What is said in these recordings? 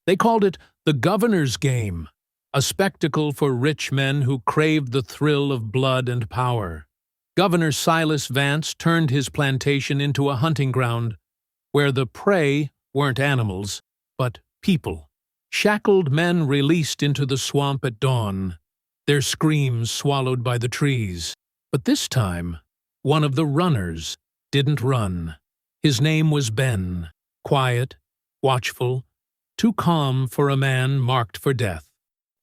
They called it the governor's game, a spectacle for rich men who craved the thrill of blood and power. Governor Silas Vance turned his plantation into a hunting ground where the prey weren't animals, but people. Shackled men released into the swamp at dawn, their screams swallowed by the trees. But this time, one of the runners didn't run. His name was Ben, quiet, watchful, too calm for a man marked for death.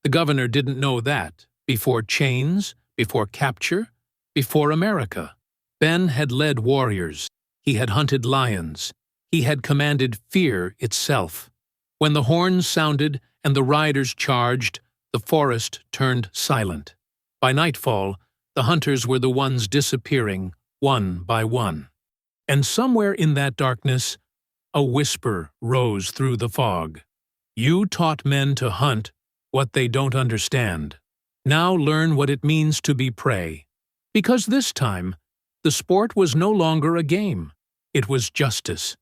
The governor didn't know that. Before chains, before capture, before America, Ben had led warriors. He had hunted lions. He had commanded fear itself. When the horns sounded and the riders charged, the forest turned silent. By nightfall, the hunters were the ones disappearing, one by one. And somewhere in that darkness, a whisper rose through the fog. You taught men to hunt what they don't understand. Now learn what it means to be prey. Because this time, the sport was no longer a game. It was justice.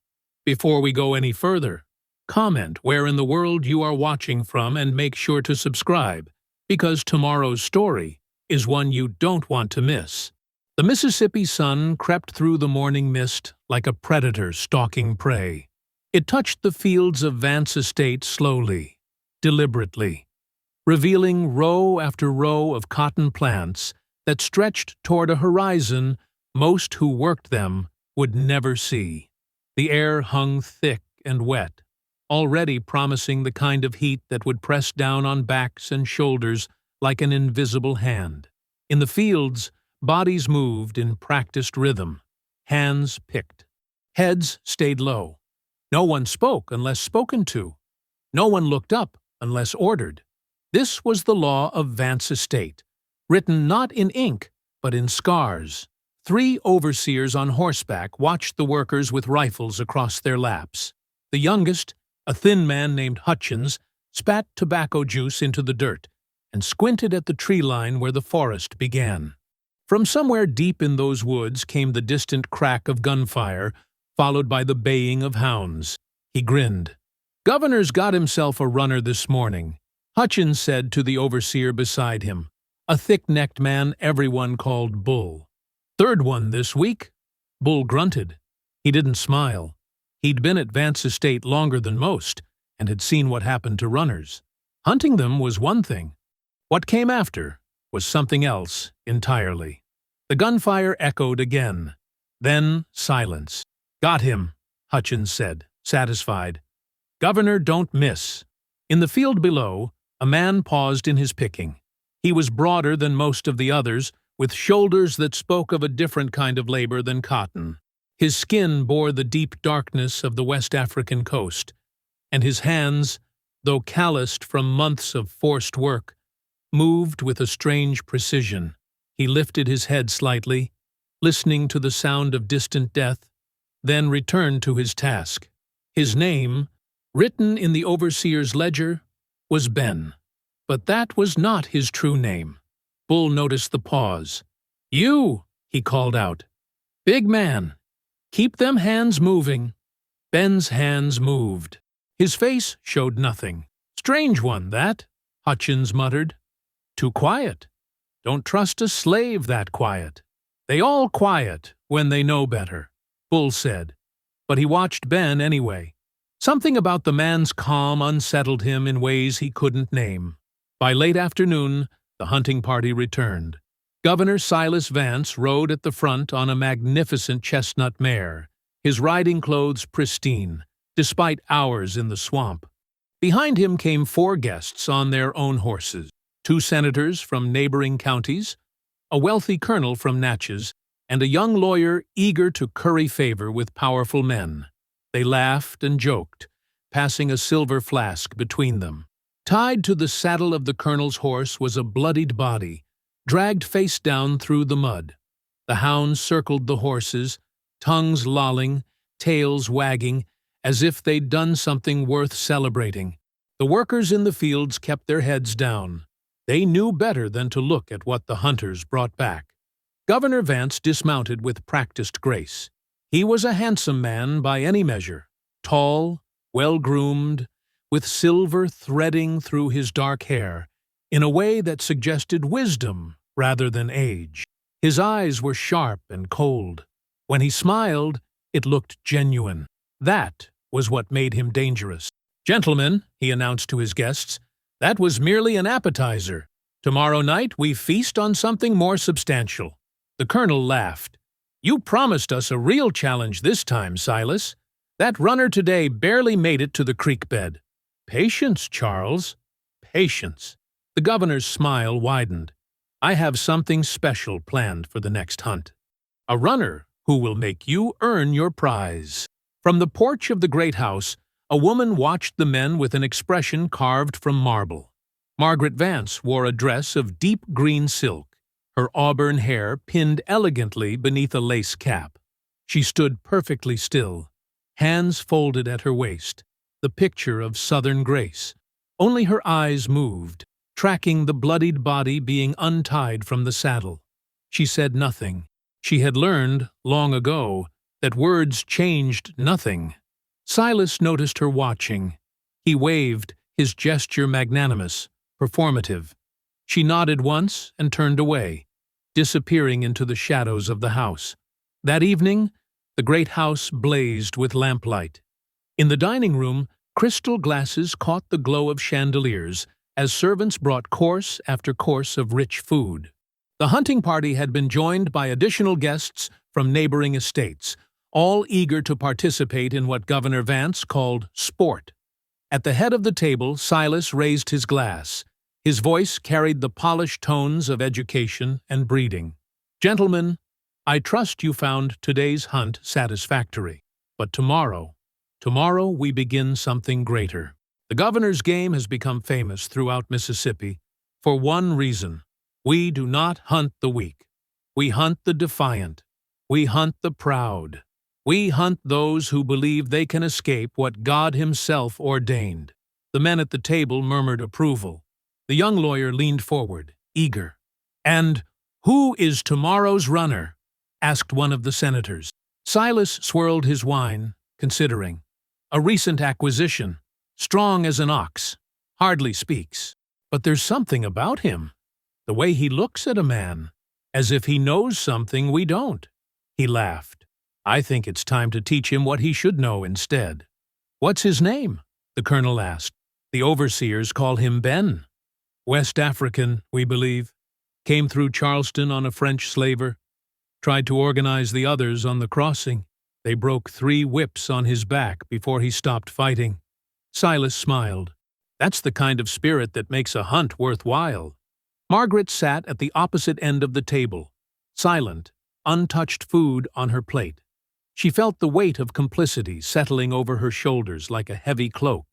Before we go any further, comment where in the world you are watching from and make sure to subscribe, because tomorrow's story is one you don't want to miss. The Mississippi sun crept through the morning mist like a predator stalking prey. It touched the fields of Vance Estate slowly, deliberately, revealing row after row of cotton plants that stretched toward a horizon most who worked them would never see. The air hung thick and wet, already promising the kind of heat that would press down on backs and shoulders like an invisible hand. In the fields, bodies moved in practiced rhythm. Hands picked. Heads stayed low. No one spoke unless spoken to. No one looked up unless ordered. This was the law of Vance Estate, written not in ink, but in scars. 3 overseers on horseback watched the workers with rifles across their laps. The youngest, a thin man named Hutchins, spat tobacco juice into the dirt and squinted at the tree line where the forest began. From somewhere deep in those woods came the distant crack of gunfire, followed by the baying of hounds. He grinned. "Governor's got himself a runner this morning," Hutchins said to the overseer beside him, a thick-necked man everyone called Bull. "Third one this week." Bull grunted. He didn't smile. He'd been at Vance Estate longer than most, and had seen what happened to runners. Hunting them was one thing. What came after was something else entirely. The gunfire echoed again. Then silence. "Got him," Hutchins said, satisfied. "Governor, don't miss." In the field below, a man paused in his picking. He was broader than most of the others, with shoulders that spoke of a different kind of labor than cotton. His skin bore the deep darkness of the West African coast, and his hands, though calloused from months of forced work, moved with a strange precision. He lifted his head slightly, listening to the sound of distant death, then returned to his task. His name, written in the overseer's ledger, was Ben. But that was not his true name. Bull noticed the pause. "You," he called out. "Big man. Keep them hands moving." Ben's hands moved. His face showed nothing. "Strange one, that," Hutchins muttered. "Too quiet. Don't trust a slave that quiet." "They all quiet when they know better," Bull said. But he watched Ben anyway. Something about the man's calm unsettled him in ways he couldn't name. By late afternoon, the hunting party returned. Governor Silas Vance rode at the front on a magnificent chestnut mare, his riding clothes pristine, despite hours in the swamp. Behind him came 4 guests on their own horses, 2 senators from neighboring counties, a wealthy colonel from Natchez, and a young lawyer eager to curry favor with powerful men. They laughed and joked, passing a silver flask between them. Tied to the saddle of the colonel's horse was a bloodied body, dragged face down through the mud. The hounds circled the horses, tongues lolling, tails wagging, as if they'd done something worth celebrating. The workers in the fields kept their heads down. They knew better than to look at what the hunters brought back. Governor Vance dismounted with practiced grace. He was a handsome man by any measure, tall, well-groomed, with silver threading through his dark hair, in a way that suggested wisdom rather than age. His eyes were sharp and cold. When he smiled, it looked genuine. That was what made him dangerous. "Gentlemen," he announced to his guests, "that was merely an appetizer. Tomorrow night we feast on something more substantial." The colonel laughed. "You promised us a real challenge this time, Silas. That runner today barely made it to the creek bed." "Patience, Charles. Patience." The governor's smile widened. "I have something special planned for the next hunt. A runner who will make you earn your prize." From the porch of the great house, a woman watched the men with an expression carved from marble. Margaret Vance wore a dress of deep green silk, her auburn hair pinned elegantly beneath a lace cap. She stood perfectly still, hands folded at her waist, the picture of southern grace. Only her eyes moved, tracking the bloodied body being untied from the saddle. She said nothing. She had learned, long ago, that words changed nothing. Silas noticed her watching. He waved, his gesture magnanimous, performative. She nodded once and turned away, disappearing into the shadows of the house. That evening, the great house blazed with lamplight. In the dining room, crystal glasses caught the glow of chandeliers as servants brought course after course of rich food. The hunting party had been joined by additional guests from neighboring estates, all eager to participate in what Governor Vance called sport. At the head of the table, Silas raised his glass. His voice carried the polished tones of education and breeding. "Gentlemen, I trust you found today's hunt satisfactory. But tomorrow we begin something greater." The governor's game has become famous throughout Mississippi for one reason. We do not hunt the weak. We hunt the defiant. We hunt the proud. We hunt those who believe they can escape what God Himself ordained. The men at the table murmured approval. The young lawyer leaned forward, eager. "And who is tomorrow's runner?" asked one of the senators. Silas swirled his wine, considering. "A recent acquisition, strong as an ox, hardly speaks. But there's something about him, the way he looks at a man, as if he knows something we don't." He laughed. "I think it's time to teach him what he should know instead." "What's his name?" the colonel asked. "The overseers call him Ben. West African, we believe. Came through Charleston on a French slaver. Tried to organize the others on the crossing. They broke 3 whips on his back before he stopped fighting." Silas smiled. "That's the kind of spirit that makes a hunt worthwhile." Margaret sat at the opposite end of the table, silent, untouched food on her plate. She felt the weight of complicity settling over her shoulders like a heavy cloak.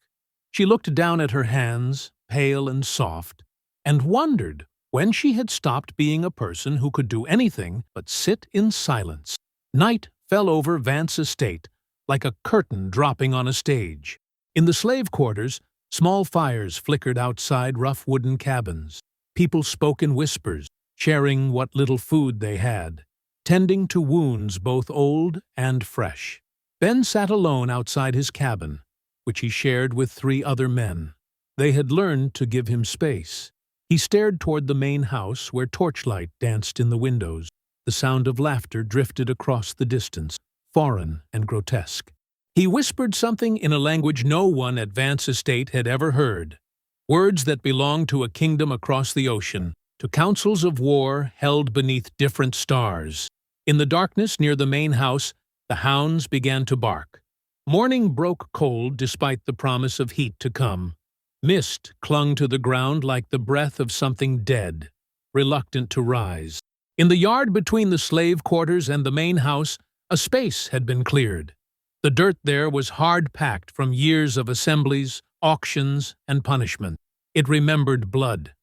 She looked down at her hands, pale and soft, and wondered when she had stopped being a person who could do anything but sit in silence. Night fell over Vance Estate like a curtain dropping on a stage. In the slave quarters, small fires flickered outside rough wooden cabins. People spoke in whispers, sharing what little food they had, tending to wounds both old and fresh. Ben sat alone outside his cabin, which he shared with 3 other men. They had learned to give him space. He stared toward the main house where torchlight danced in the windows. The sound of laughter drifted across the distance, foreign and grotesque. He whispered something in a language no one at Vance Estate had ever heard, words that belonged to a kingdom across the ocean, to councils of war held beneath different stars. In the darkness near the main house, the hounds began to bark. Morning broke cold despite the promise of heat to come. Mist clung to the ground like the breath of something dead, reluctant to rise. In the yard between the slave quarters and the main house, a space had been cleared. The dirt there was hard-packed from years of assemblies, auctions, and punishment. It remembered blood.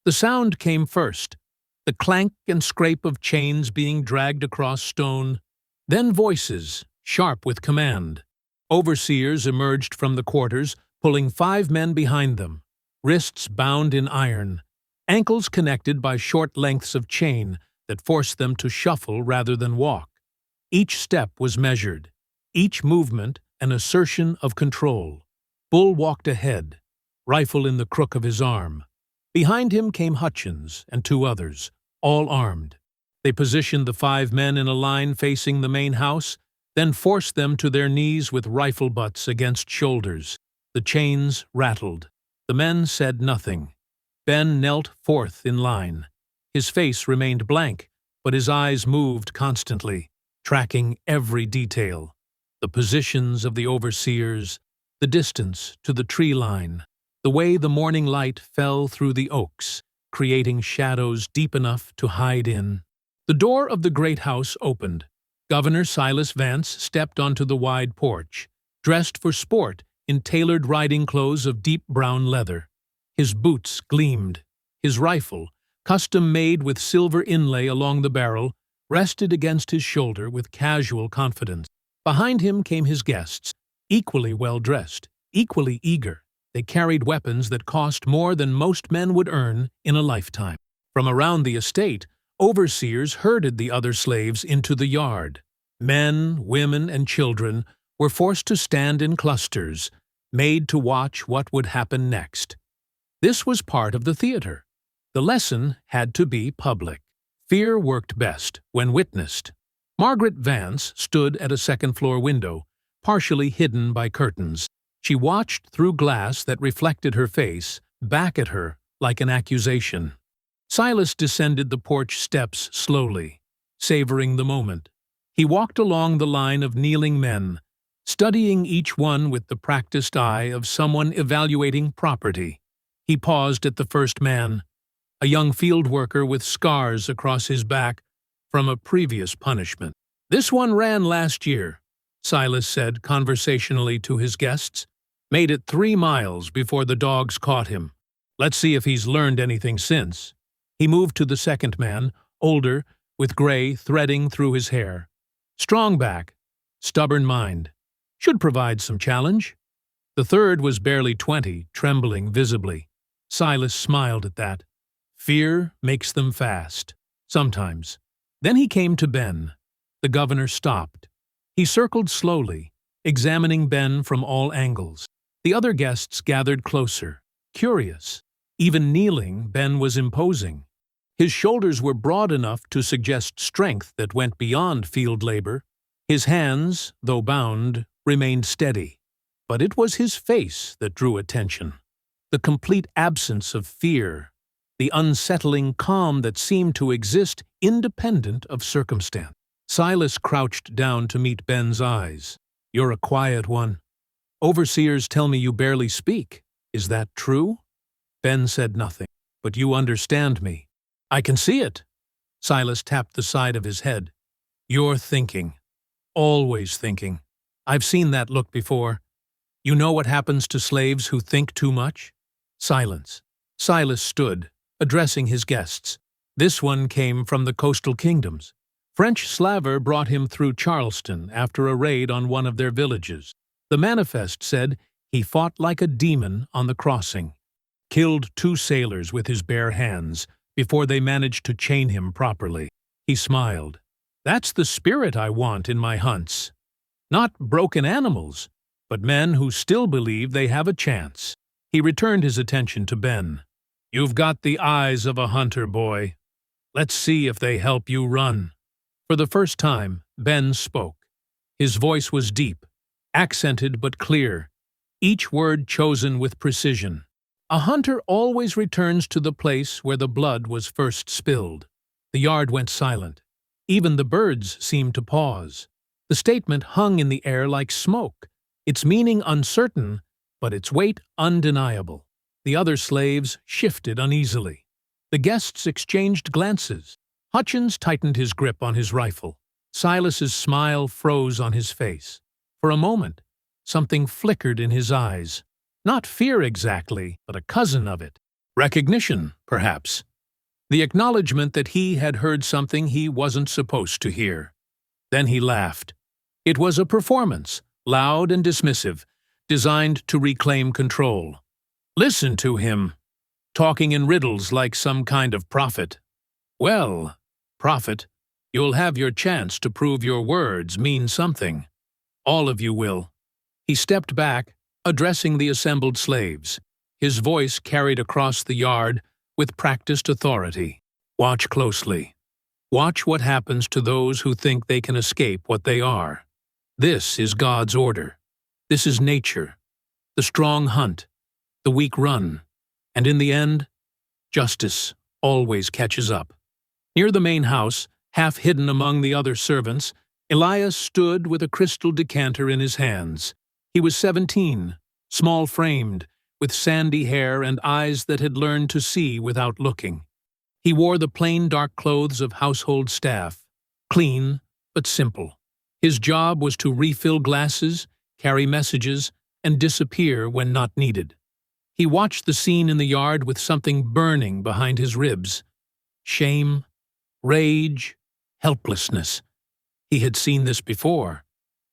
The sound came first, the clank and scrape of chains being dragged across stone, then voices, sharp with command. Overseers emerged from the quarters, pulling 5 men behind them, wrists bound in iron, ankles connected by short lengths of chain that forced them to shuffle rather than walk. Each step was measured, each movement an assertion of control. Bull walked ahead, rifle in the crook of his arm. Behind him came Hutchins and two others, all armed. They positioned the 5 men in a line facing the main house, then forced them to their knees with rifle butts against shoulders. The chains rattled. The men said nothing. Ben knelt fourth in line. His face remained blank, but his eyes moved constantly, tracking every detail. The positions of the overseers, the distance to the tree line, the way the morning light fell through the oaks, creating shadows deep enough to hide in. The door of the great house opened. Governor Silas Vance stepped onto the wide porch, dressed for sport in tailored riding clothes of deep brown leather. His boots gleamed. His rifle, custom-made with silver inlay along the barrel, rested against his shoulder with casual confidence. Behind him came his guests, equally well-dressed, equally eager. They carried weapons that cost more than most men would earn in a lifetime. From around the estate, overseers herded the other slaves into the yard. Men, women, and children were forced to stand in clusters, made to watch what would happen next. This was part of the theater. The lesson had to be public. Fear worked best when witnessed. Margaret Vance stood at a second-floor window, partially hidden by curtains. She watched through glass that reflected her face, back at her like an accusation. Silas descended the porch steps slowly, savoring the moment. He walked along the line of kneeling men, studying each one with the practiced eye of someone evaluating property. He paused at the first man, a young field worker with scars across his back from a previous punishment. "This one ran last year," Silas said conversationally to his guests. "Made it 3 miles before the dogs caught him. Let's see if he's learned anything since." He moved to the second man, older, with gray threading through his hair. Strong back, stubborn mind. Should provide some challenge. The third was barely 20, trembling visibly. Silas smiled at that. Fear makes them fast. Sometimes. Then he came to Ben. The governor stopped. He circled slowly, examining Ben from all angles. The other guests gathered closer, curious. Even kneeling, Ben was imposing. His shoulders were broad enough to suggest strength that went beyond field labor. His hands, though bound, remained steady. But it was his face that drew attention. The complete absence of fear, the unsettling calm that seemed to exist independent of circumstance. Silas crouched down to meet Ben's eyes. "You're a quiet one. Overseers tell me you barely speak. Is that true?" Ben said nothing. "But you understand me." "I can see it." Silas tapped the side of his head. "You're thinking. Always thinking. I've seen that look before. You know what happens to slaves who think too much?" Silence. Silas stood, addressing his guests. This one came from the coastal kingdoms. French slaver brought him through Charleston after a raid on one of their villages. The manifest said he fought like a demon on the crossing. Killed 2 sailors with his bare hands before they managed to chain him properly. He smiled. "That's the spirit I want in my hunts. Not broken animals, but men who still believe they have a chance." He returned his attention to Ben. "You've got the eyes of a hunter, boy. Let's see if they help you run." For the first time, Ben spoke. His voice was deep, accented but clear, each word chosen with precision. A hunter always returns to the place where the blood was first spilled. The yard went silent. Even the birds seemed to pause. The statement hung in the air like smoke, its meaning uncertain, but its weight undeniable. The other slaves shifted uneasily. The guests exchanged glances. Hutchins tightened his grip on his rifle. Silas's smile froze on his face. For a moment, something flickered in his eyes. Not fear exactly, but a cousin of it. Recognition, perhaps. The acknowledgement that he had heard something he wasn't supposed to hear. Then he laughed. It was a performance, loud and dismissive, designed to reclaim control. Listen to him, talking in riddles like some kind of prophet. Well, prophet, you'll have your chance to prove your words mean something. All of you will. He stepped back, addressing the assembled slaves. His voice carried across the yard with practiced authority. Watch closely. Watch what happens to those who think they can escape what they are. This is God's order. This is nature. The strong hunt, the weak run, and in the end, justice always catches up. Near the main house, half hidden among the other servants, Elias stood with a crystal decanter in his hands. He was 17, small-framed, with sandy hair and eyes that had learned to see without looking. He wore the plain dark clothes of household staff, clean but simple. His job was to refill glasses, carry messages, and disappear when not needed. He watched the scene in the yard with something burning behind his ribs. Shame, rage, helplessness. He had seen this before.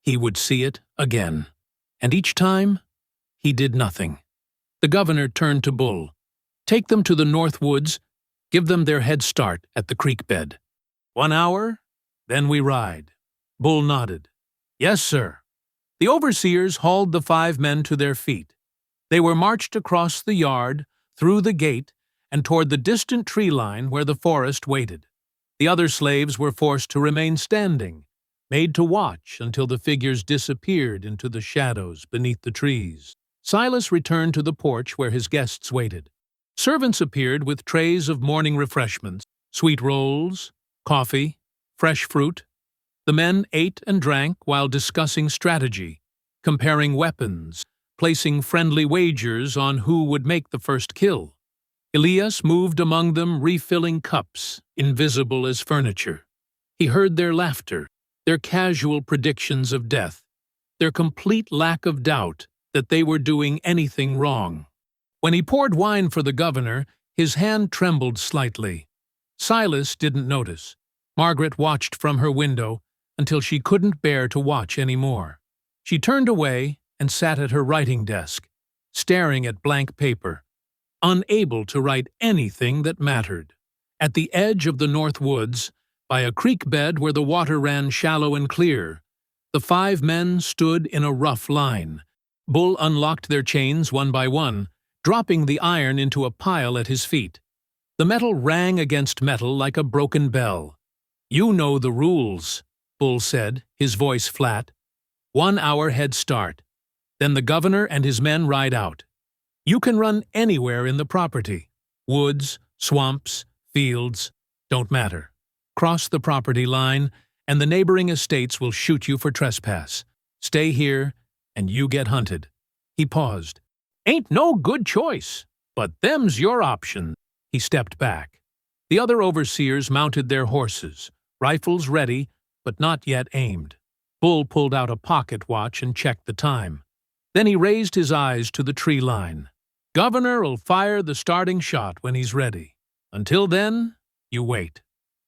He would see it again. And each time, he did nothing. The governor turned to Bull. Take them to the North Woods. Give them their head start at the creek bed. 1 hour, then we ride. Bull nodded. Yes, sir. The overseers hauled the 5 men to their feet. They were marched across the yard, through the gate, and toward the distant tree line where the forest waited. The other slaves were forced to remain standing, made to watch until the figures disappeared into the shadows beneath the trees. Silas returned to the porch where his guests waited. Servants appeared with trays of morning refreshments, sweet rolls, coffee, fresh fruit. The men ate and drank while discussing strategy, comparing weapons, placing friendly wagers on who would make the first kill. Elias moved among them, refilling cups, invisible as furniture. He heard their laughter, their casual predictions of death, their complete lack of doubt that they were doing anything wrong. When he poured wine for the governor, his hand trembled slightly. Silas didn't notice. Margaret watched from her window until she couldn't bear to watch any more. She turned away and sat at her writing desk, staring at blank paper, unable to write anything that mattered. At the edge of the North Woods, by a creek bed where the water ran shallow and clear, the 5 men stood in a rough line. Bull unlocked their chains one by one, dropping the iron into a pile at his feet. The metal rang against metal like a broken bell. You know the rules, Bull said, his voice flat. 1 hour head start. Then the governor and his men ride out. You can run anywhere in the property. Woods, swamps, fields, don't matter. Cross the property line, and the neighboring estates will shoot you for trespass. Stay here, and you get hunted. He paused. Ain't no good choice, but them's your option. He stepped back. The other overseers mounted their horses, rifles ready, but not yet aimed. Bull pulled out a pocket watch and checked the time. Then he raised his eyes to the tree line. Governor'll fire the starting shot when he's ready. Until then, you wait.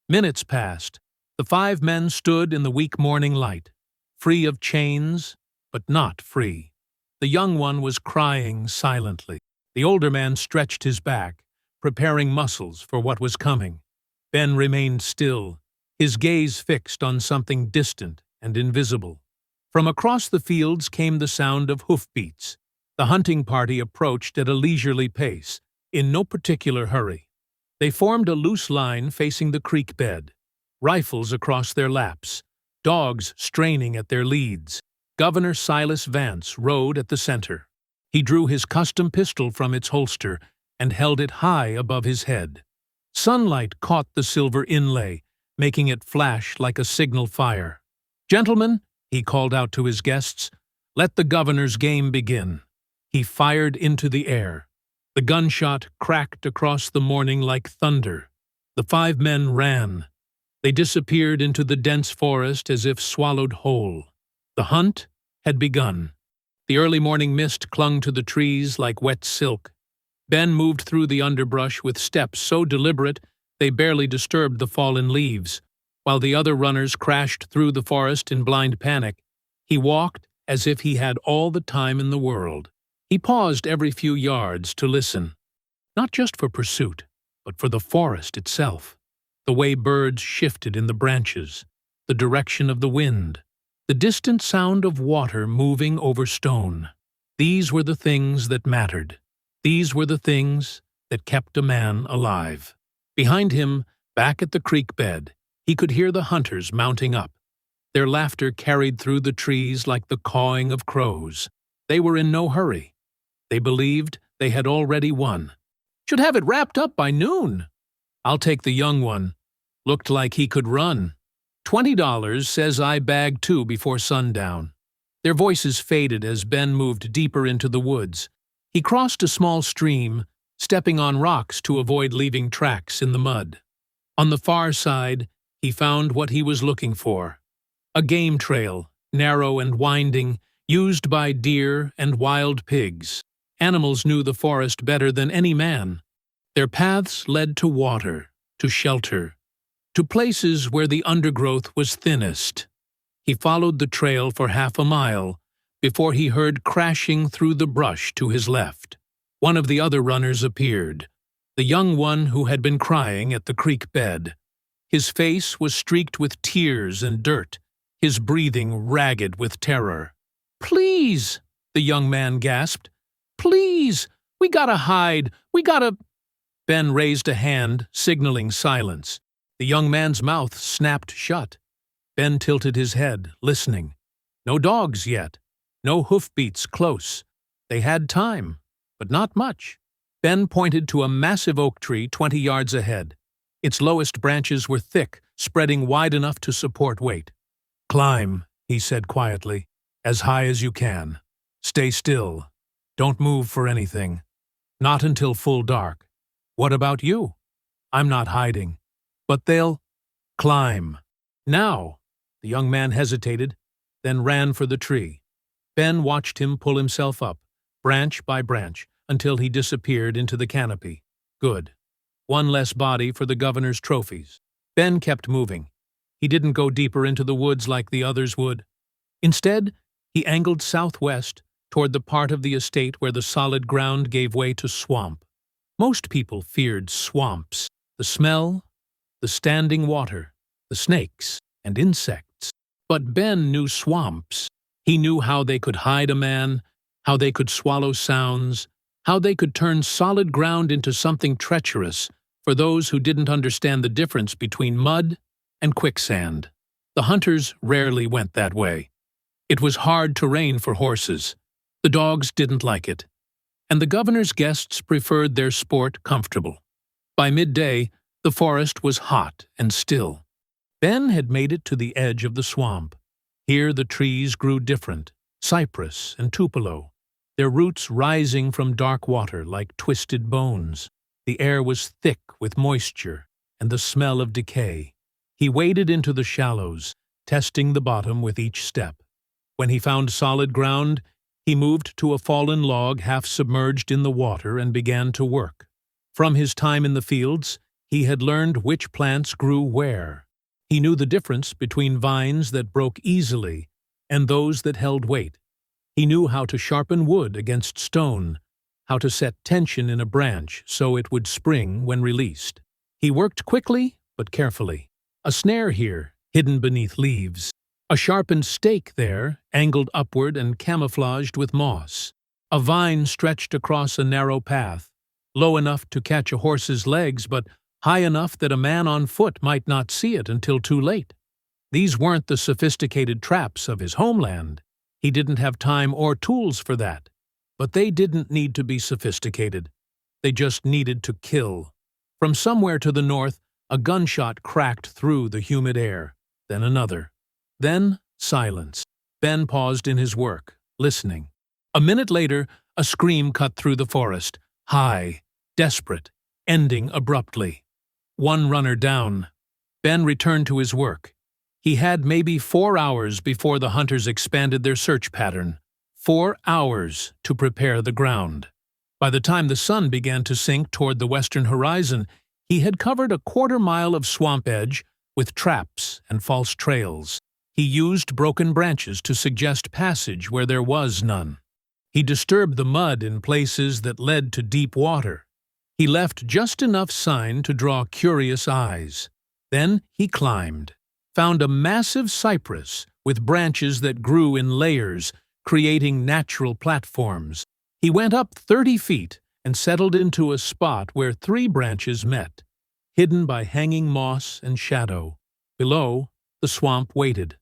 Minutes passed. The 5 men stood in the weak morning light, free of chains, but not free. The young one was crying silently. The older man stretched his back, preparing muscles for what was coming. Ben remained still, his gaze fixed on something distant and invisible. From across the fields came the sound of hoofbeats. The hunting party approached at a leisurely pace, in no particular hurry. They formed a loose line facing the creek bed, rifles across their laps, dogs straining at their leads. Governor Silas Vance rode at the center. He drew his custom pistol from its holster and held it high above his head. Sunlight caught the silver inlay, making it flash like a signal fire. Gentlemen, he called out to his guests, let the governor's game begin. He fired into the air. The gunshot cracked across the morning like thunder. The 5 men ran. They disappeared into the dense forest as if swallowed whole. The hunt had begun. The early morning mist clung to the trees like wet silk. Ben moved through the underbrush with steps so deliberate they barely disturbed the fallen leaves. While the other runners crashed through the forest in blind panic, he walked as if he had all the time in the world. He paused every few yards to listen, not just for pursuit, but for the forest itself. The way birds shifted in the branches, the direction of the wind, the distant sound of water moving over stone. These were the things that mattered. These were the things that kept a man alive. Behind him, back at the creek bed, he could hear the hunters mounting up. Their laughter carried through the trees like the cawing of crows. They were in no hurry. They believed they had already won. "Should have it wrapped up by noon." "I'll take the young one. Looked like he could run." $20 says I bag 2 before sundown." Their voices faded as Ben moved deeper into the woods. He crossed a small stream, stepping on rocks to avoid leaving tracks in the mud. On the far side, he found what he was looking for. A game trail, narrow and winding, used by deer and wild pigs. Animals knew the forest better than any man. Their paths led to water, to shelter, to places where the undergrowth was thinnest. He followed the trail for half a mile before he heard crashing through the brush to his left. One of the other runners appeared, the young one who had been crying at the creek bed. His face was streaked with tears and dirt, his breathing ragged with terror. "Please," the young man gasped. "Please, we gotta hide, we gotta—" Ben raised a hand, signaling silence. The young man's mouth snapped shut. Ben tilted his head, listening. No dogs yet. No hoofbeats close. They had time, but not much. Ben pointed to a massive oak tree 20 yards ahead. Its lowest branches were thick, spreading wide enough to support weight. "Climb," he said quietly, "as high as you can. Stay still. Don't move for anything. Not until full dark. What about you? I'm not hiding. But they'll—" "Climb. Now." The young man hesitated, then ran for the tree. Ben watched him pull himself up, branch by branch, until he disappeared into the canopy. Good. One less body for the governor's trophies. Ben kept moving. He didn't go deeper into the woods like the others would. Instead, he angled southwest toward the part of the estate where the solid ground gave way to swamp. Most people feared swamps. The smell, the standing water, the snakes and insects. But Ben knew swamps. He knew how they could hide a man, how they could swallow sounds, how they could turn solid ground into something treacherous for those who didn't understand the difference between mud and quicksand. The hunters rarely went that way. It was hard terrain for horses. The dogs didn't like it. And the governor's guests preferred their sport comfortable. By midday, the forest was hot and still. Ben had made it to the edge of the swamp. Here the trees grew different, cypress and tupelo, their roots rising from dark water like twisted bones. The air was thick with moisture and the smell of decay. He waded into the shallows, testing the bottom with each step. When he found solid ground, he moved to a fallen log half submerged in the water and began to work. From his time in the fields, he had learned which plants grew where. He knew the difference between vines that broke easily and those that held weight. He knew how to sharpen wood against stone, how to set tension in a branch so it would spring when released. He worked quickly but carefully. A snare here, hidden beneath leaves. A sharpened stake there, angled upward and camouflaged with moss. A vine stretched across a narrow path, low enough to catch a horse's legs but high enough that a man on foot might not see it until too late. These weren't the sophisticated traps of his homeland. He didn't have time or tools for that. But they didn't need to be sophisticated. They just needed to kill. From somewhere to the north, a gunshot cracked through the humid air, then another. Then silence. Ben paused in his work, listening. A minute later, a scream cut through the forest, high, desperate, ending abruptly. One runner down. Ben returned to his work. He had maybe 4 hours before the hunters expanded their search pattern. 4 hours to prepare the ground. By the time the sun began to sink toward the western horizon, he had covered a 1/4 mile of swamp edge with traps and false trails. He used broken branches to suggest passage where there was none. He disturbed the mud in places that led to deep water. He left just enough sign to draw curious eyes. Then he climbed, found a massive cypress with branches that grew in layers, creating natural platforms. He went up 30 feet and settled into a spot where 3 branches met, hidden by hanging moss and shadow. Below, the swamp waited.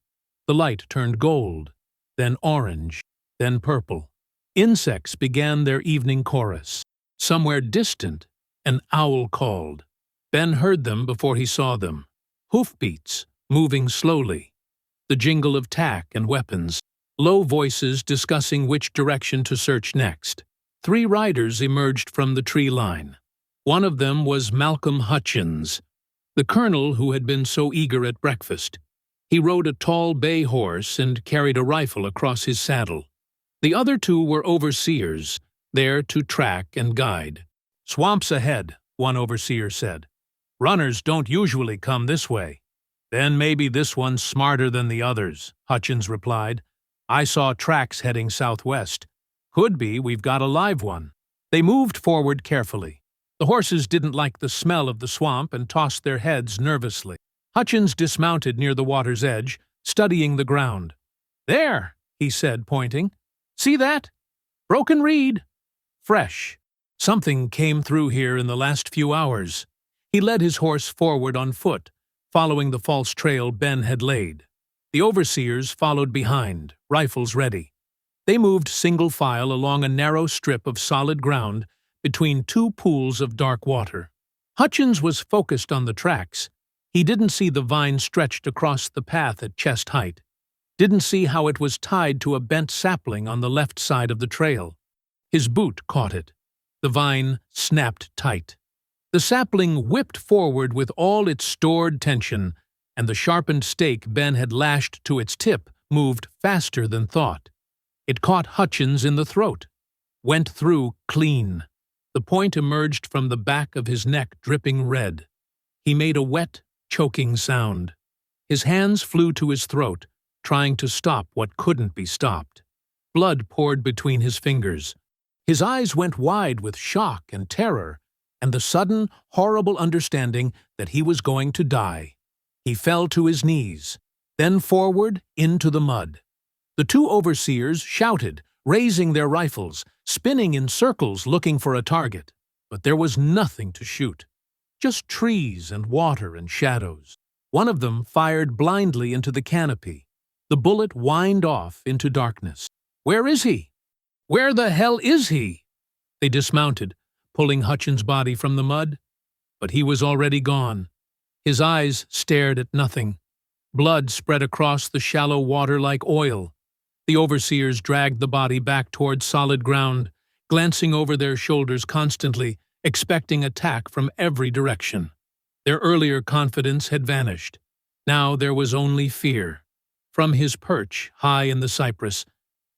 The light turned gold, then orange, then purple. Insects began their evening chorus. Somewhere distant, an owl called. Ben heard them before he saw them. Hoofbeats, moving slowly. The jingle of tack and weapons. Low voices discussing which direction to search next. 3 riders emerged from the tree line. One of them was Malcolm Hutchins, the colonel who had been so eager at breakfast. He rode a tall bay horse and carried a rifle across his saddle. The other 2 were overseers, there to track and guide. "Swamps ahead," one overseer said. "Runners don't usually come this way." "Then maybe this one's smarter than the others," Hutchins replied. "I saw tracks heading southwest. Could be we've got a live one." They moved forward carefully. The horses didn't like the smell of the swamp and tossed their heads nervously. Hutchins dismounted near the water's edge, studying the ground. "There," he said, pointing. "See that? Broken reed. Fresh. Something came through here in the last few hours." He led his horse forward on foot, following the false trail Ben had laid. The overseers followed behind, rifles ready. They moved single file along a narrow strip of solid ground between 2 pools of dark water. Hutchins was focused on the tracks. He didn't see the vine stretched across the path at chest height. Didn't see how it was tied to a bent sapling on the left side of the trail. His boot caught it. The vine snapped tight. The sapling whipped forward with all its stored tension, and the sharpened stake Ben had lashed to its tip moved faster than thought. It caught Hutchins in the throat. Went through clean. The point emerged from the back of his neck dripping red. He made a wet, choking sound. His hands flew to his throat, trying to stop what couldn't be stopped. Blood poured between his fingers. His eyes went wide with shock and terror, and the sudden, horrible understanding that he was going to die. He fell to his knees, then forward into the mud. The 2 overseers shouted, raising their rifles, spinning in circles looking for a target. But there was nothing to shoot. Just trees and water and shadows. One of them fired blindly into the canopy. The bullet whined off into darkness. "Where is he? Where the hell is he?" They dismounted, pulling Hutchins' body from the mud. But he was already gone. His eyes stared at nothing. Blood spread across the shallow water like oil. The overseers dragged the body back toward solid ground, glancing over their shoulders constantly, expecting attack from every direction. Their earlier confidence had vanished. Now there was only fear. From his perch, high in the cypress,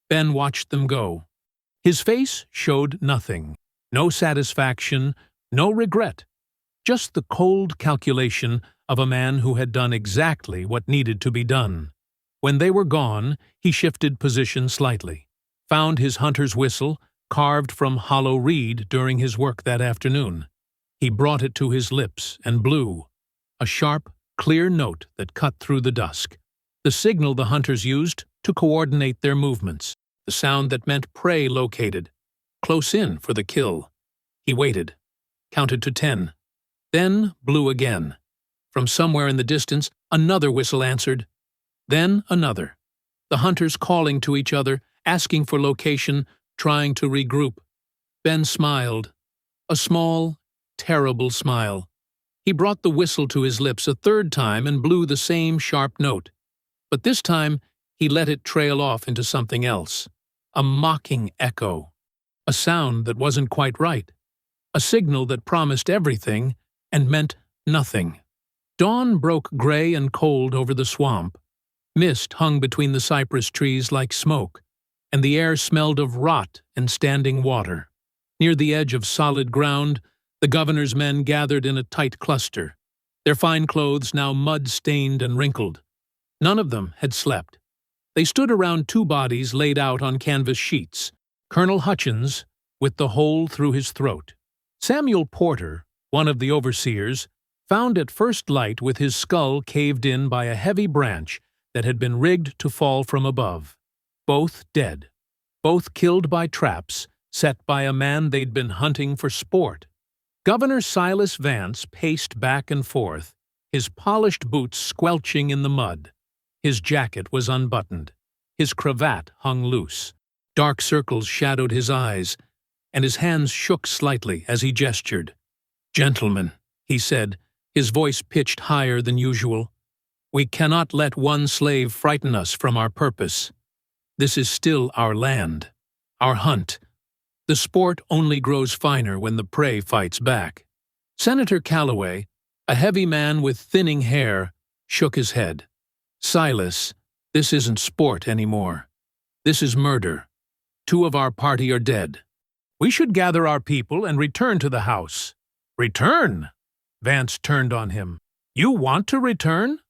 Ben watched them go. His face showed nothing. No satisfaction, no regret. Just the cold calculation of a man who had done exactly what needed to be done. When they were gone, he shifted position slightly, found his hunter's whistle, carved from hollow reed during his work that afternoon. He brought it to his lips and blew, a sharp, clear note that cut through the dusk. The signal the hunters used to coordinate their movements, the sound that meant prey located, close in for the kill. He waited, counted to 10, then blew again. From somewhere in the distance, another whistle answered. Then another. The hunters calling to each other, asking for location, trying to regroup. Ben smiled. A small, terrible smile. He brought the whistle to his lips a 3rd time and blew the same sharp note. But this time, he let it trail off into something else. A mocking echo. A sound that wasn't quite right. A signal that promised everything and meant nothing. Dawn broke gray and cold over the swamp. Mist hung between the cypress trees like smoke, and the air smelled of rot and standing water. Near the edge of solid ground, the governor's men gathered in a tight cluster, their fine clothes now mud-stained and wrinkled. None of them had slept. They stood around 2 bodies laid out on canvas sheets, Colonel Hutchins, with the hole through his throat. Samuel Porter, one of the overseers, found at first light with his skull caved in by a heavy branch that had been rigged to fall from above. Both dead. both killed by traps set by a man they'd been hunting for sport. Governor Silas Vance paced back and forth, his polished boots squelching in the mud. His jacket was unbuttoned. His cravat hung loose. Dark circles shadowed his eyes, and his hands shook slightly as he gestured. "Gentlemen," he said, his voice pitched higher than usual, "we cannot let one slave frighten us from our purpose. This is still our land, our hunt. The sport only grows finer when the prey fights back." Senator Calloway, a heavy man with thinning hair, shook his head. "Silas, this isn't sport anymore. This is murder. 2 of our party are dead. We should gather our people and return to the house." "Return?" Vance turned on him. "You want to return?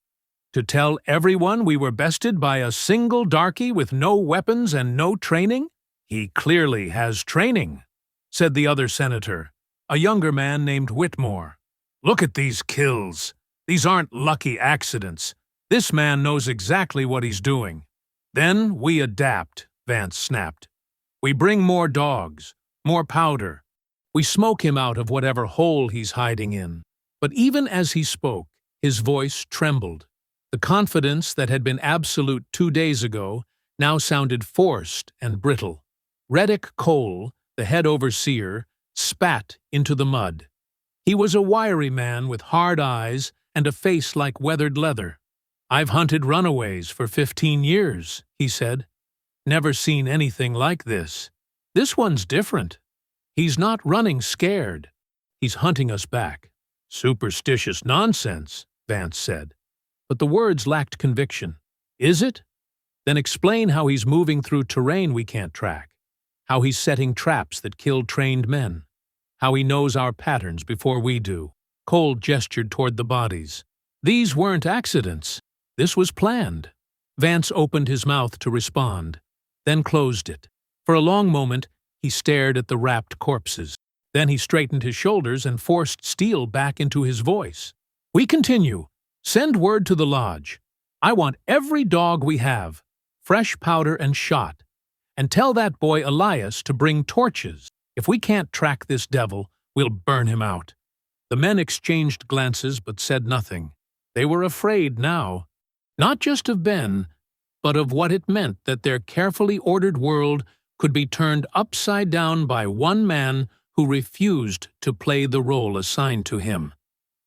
To tell everyone we were bested by a single darky with no weapons and no training?" "He clearly has training," said the other senator, a younger man named Whitmore. "Look at these kills. These aren't lucky accidents. This man knows exactly what he's doing." "Then we adapt," Vance snapped. "We bring more dogs, more powder. We smoke him out of whatever hole he's hiding in." But even as he spoke, his voice trembled. The confidence that had been absolute 2 days ago now sounded forced and brittle. Reddick Cole, the head overseer, spat into the mud. He was a wiry man with hard eyes and a face like weathered leather. "I've hunted runaways for 15 years, he said. "Never seen anything like this. This one's different. He's not running scared. He's hunting us back." "Superstitious nonsense," Vance said. But the words lacked conviction. "Is it? Then explain how he's moving through terrain we can't track, how he's setting traps that kill trained men, how he knows our patterns before we do." Cole gestured toward the bodies. "These weren't accidents. This was planned." Vance opened his mouth to respond, then closed it. For a long moment, he stared at the wrapped corpses. Then he straightened his shoulders and forced steel back into his voice. "We continue. Send word to the lodge. I want every dog we have, fresh powder and shot. And tell that boy Elias to bring torches. If we can't track this devil, we'll burn him out." The men exchanged glances but said nothing. They were afraid now, not just of Ben, but of what it meant that their carefully ordered world could be turned upside down by one man who refused to play the role assigned to him.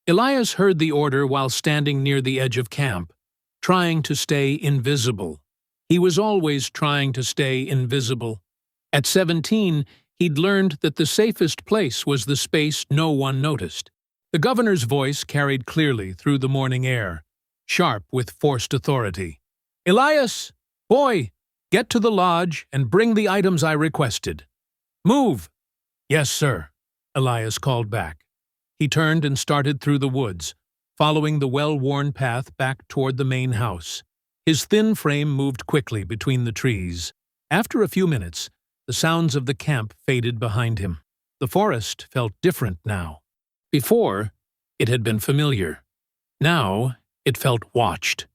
Elias heard the order while standing near the edge of camp, trying to stay invisible. He was always trying to stay invisible. At 17, he'd learned that the safest place was the space no one noticed. The governor's voice carried clearly through the morning air, sharp with forced authority. "Elias, boy, get to the lodge and bring the items I requested. Move!" "Yes, sir," Elias called back. He turned and started through the woods, following the well-worn path back toward the main house. His thin frame moved quickly between the trees. After a few minutes, the sounds of the camp faded behind him. The forest felt different now. Before, it had been familiar. Now, it felt watched.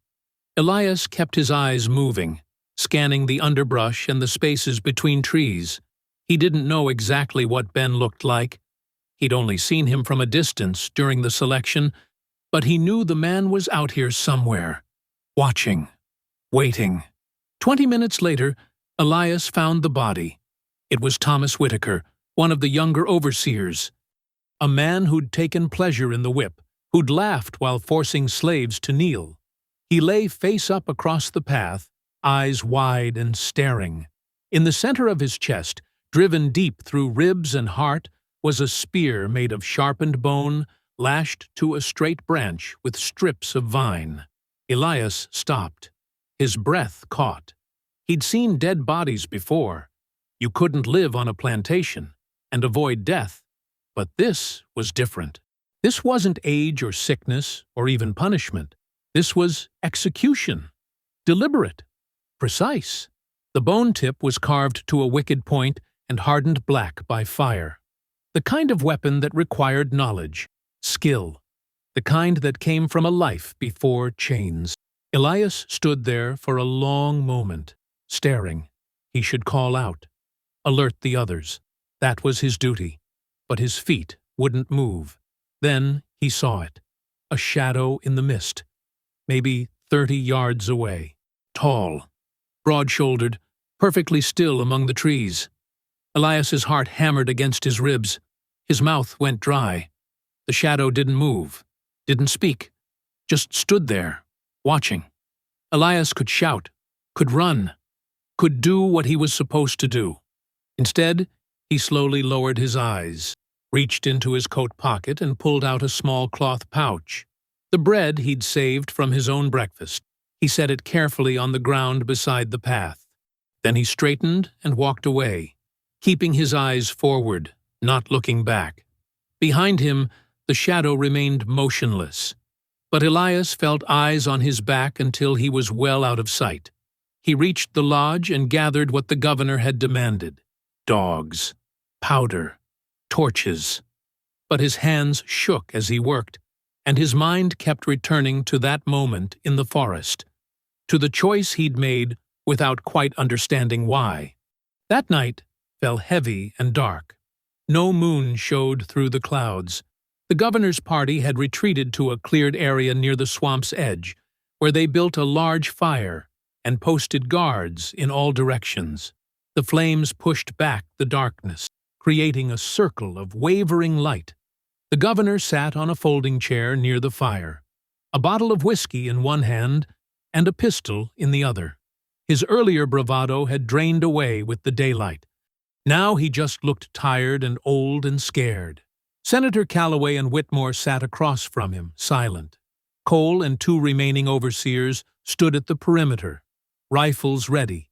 Elias kept his eyes moving, scanning the underbrush and the spaces between trees. He didn't know exactly what Ben looked like. He'd only seen him from a distance during the selection, but he knew the man was out here somewhere, watching, waiting. 20 minutes later, Elias found the body. It was Thomas Whitaker, one of the younger overseers, a man who'd taken pleasure in the whip, who'd laughed while forcing slaves to kneel. He lay face up across the path, eyes wide and staring. In the center of his chest, driven deep through ribs and heart, was a spear made of sharpened bone, lashed to a straight branch with strips of vine. Elias stopped. His breath caught. He'd seen dead bodies before. You couldn't live on a plantation and avoid death, but this was different. This wasn't age or sickness or even punishment. This was execution. Deliberate. Precise. The bone tip was carved to a wicked point and hardened black by fire. The kind of weapon that required knowledge, skill. The kind that came from a life before chains. Elias stood there for a long moment, staring. He should call out, alert the others. That was his duty. But his feet wouldn't move. Then he saw it. A shadow in the mist, maybe 30 yards away. Tall, broad-shouldered, perfectly still among the trees. Elias's heart hammered against his ribs. His mouth went dry. The shadow didn't move, didn't speak, just stood there, watching. Elias could shout, could run, could do what he was supposed to do. Instead, he slowly lowered his eyes, reached into his coat pocket and pulled out a small cloth pouch. The bread he'd saved from his own breakfast. He set it carefully on the ground beside the path. Then he straightened and walked away, keeping his eyes forward, not looking back. Behind him, the shadow remained motionless, but Elias felt eyes on his back until he was well out of sight. He reached the lodge and gathered what the governor had demanded: dogs, powder, torches. But his hands shook as he worked, and his mind kept returning to that moment in the forest, to the choice he'd made without quite understanding why. That night fell heavy and dark. No moon showed through the clouds. The governor's party had retreated to a cleared area near the swamp's edge, where they built a large fire and posted guards in all directions. The flames pushed back the darkness, creating a circle of wavering light. The governor sat on a folding chair near the fire, a bottle of whiskey in one hand and a pistol in the other. His earlier bravado had drained away with the daylight. Now he just looked tired and old and scared. Senator Calloway and Whitmore sat across from him, silent. Cole and 2 remaining overseers stood at the perimeter, rifles ready,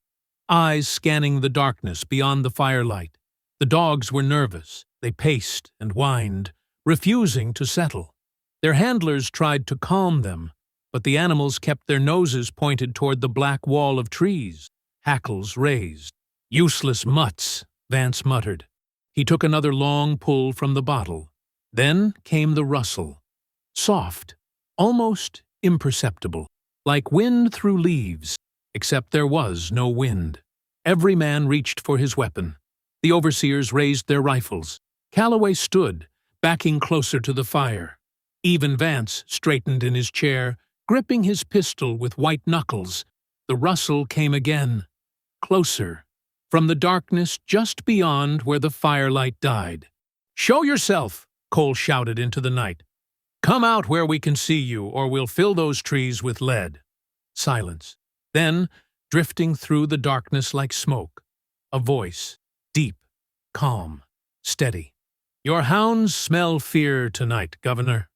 eyes scanning the darkness beyond the firelight. The dogs were nervous. They paced and whined, refusing to settle. Their handlers tried to calm them, but the animals kept their noses pointed toward the black wall of trees, hackles raised. "Useless mutts," Vance muttered. He took another long pull from the bottle. Then came the rustle. Soft, almost imperceptible, like wind through leaves, except there was no wind. Every man reached for his weapon. The overseers raised their rifles. Calloway stood, backing closer to the fire. Even Vance straightened in his chair, gripping his pistol with white knuckles. The rustle came again, closer, from the darkness just beyond where the firelight died. "Show yourself!" Cole shouted into the night. "Come out where we can see you, or we'll fill those trees with lead." Silence. Then, drifting through the darkness like smoke, a voice, deep, calm, steady. "Your hounds smell fear tonight, Governor."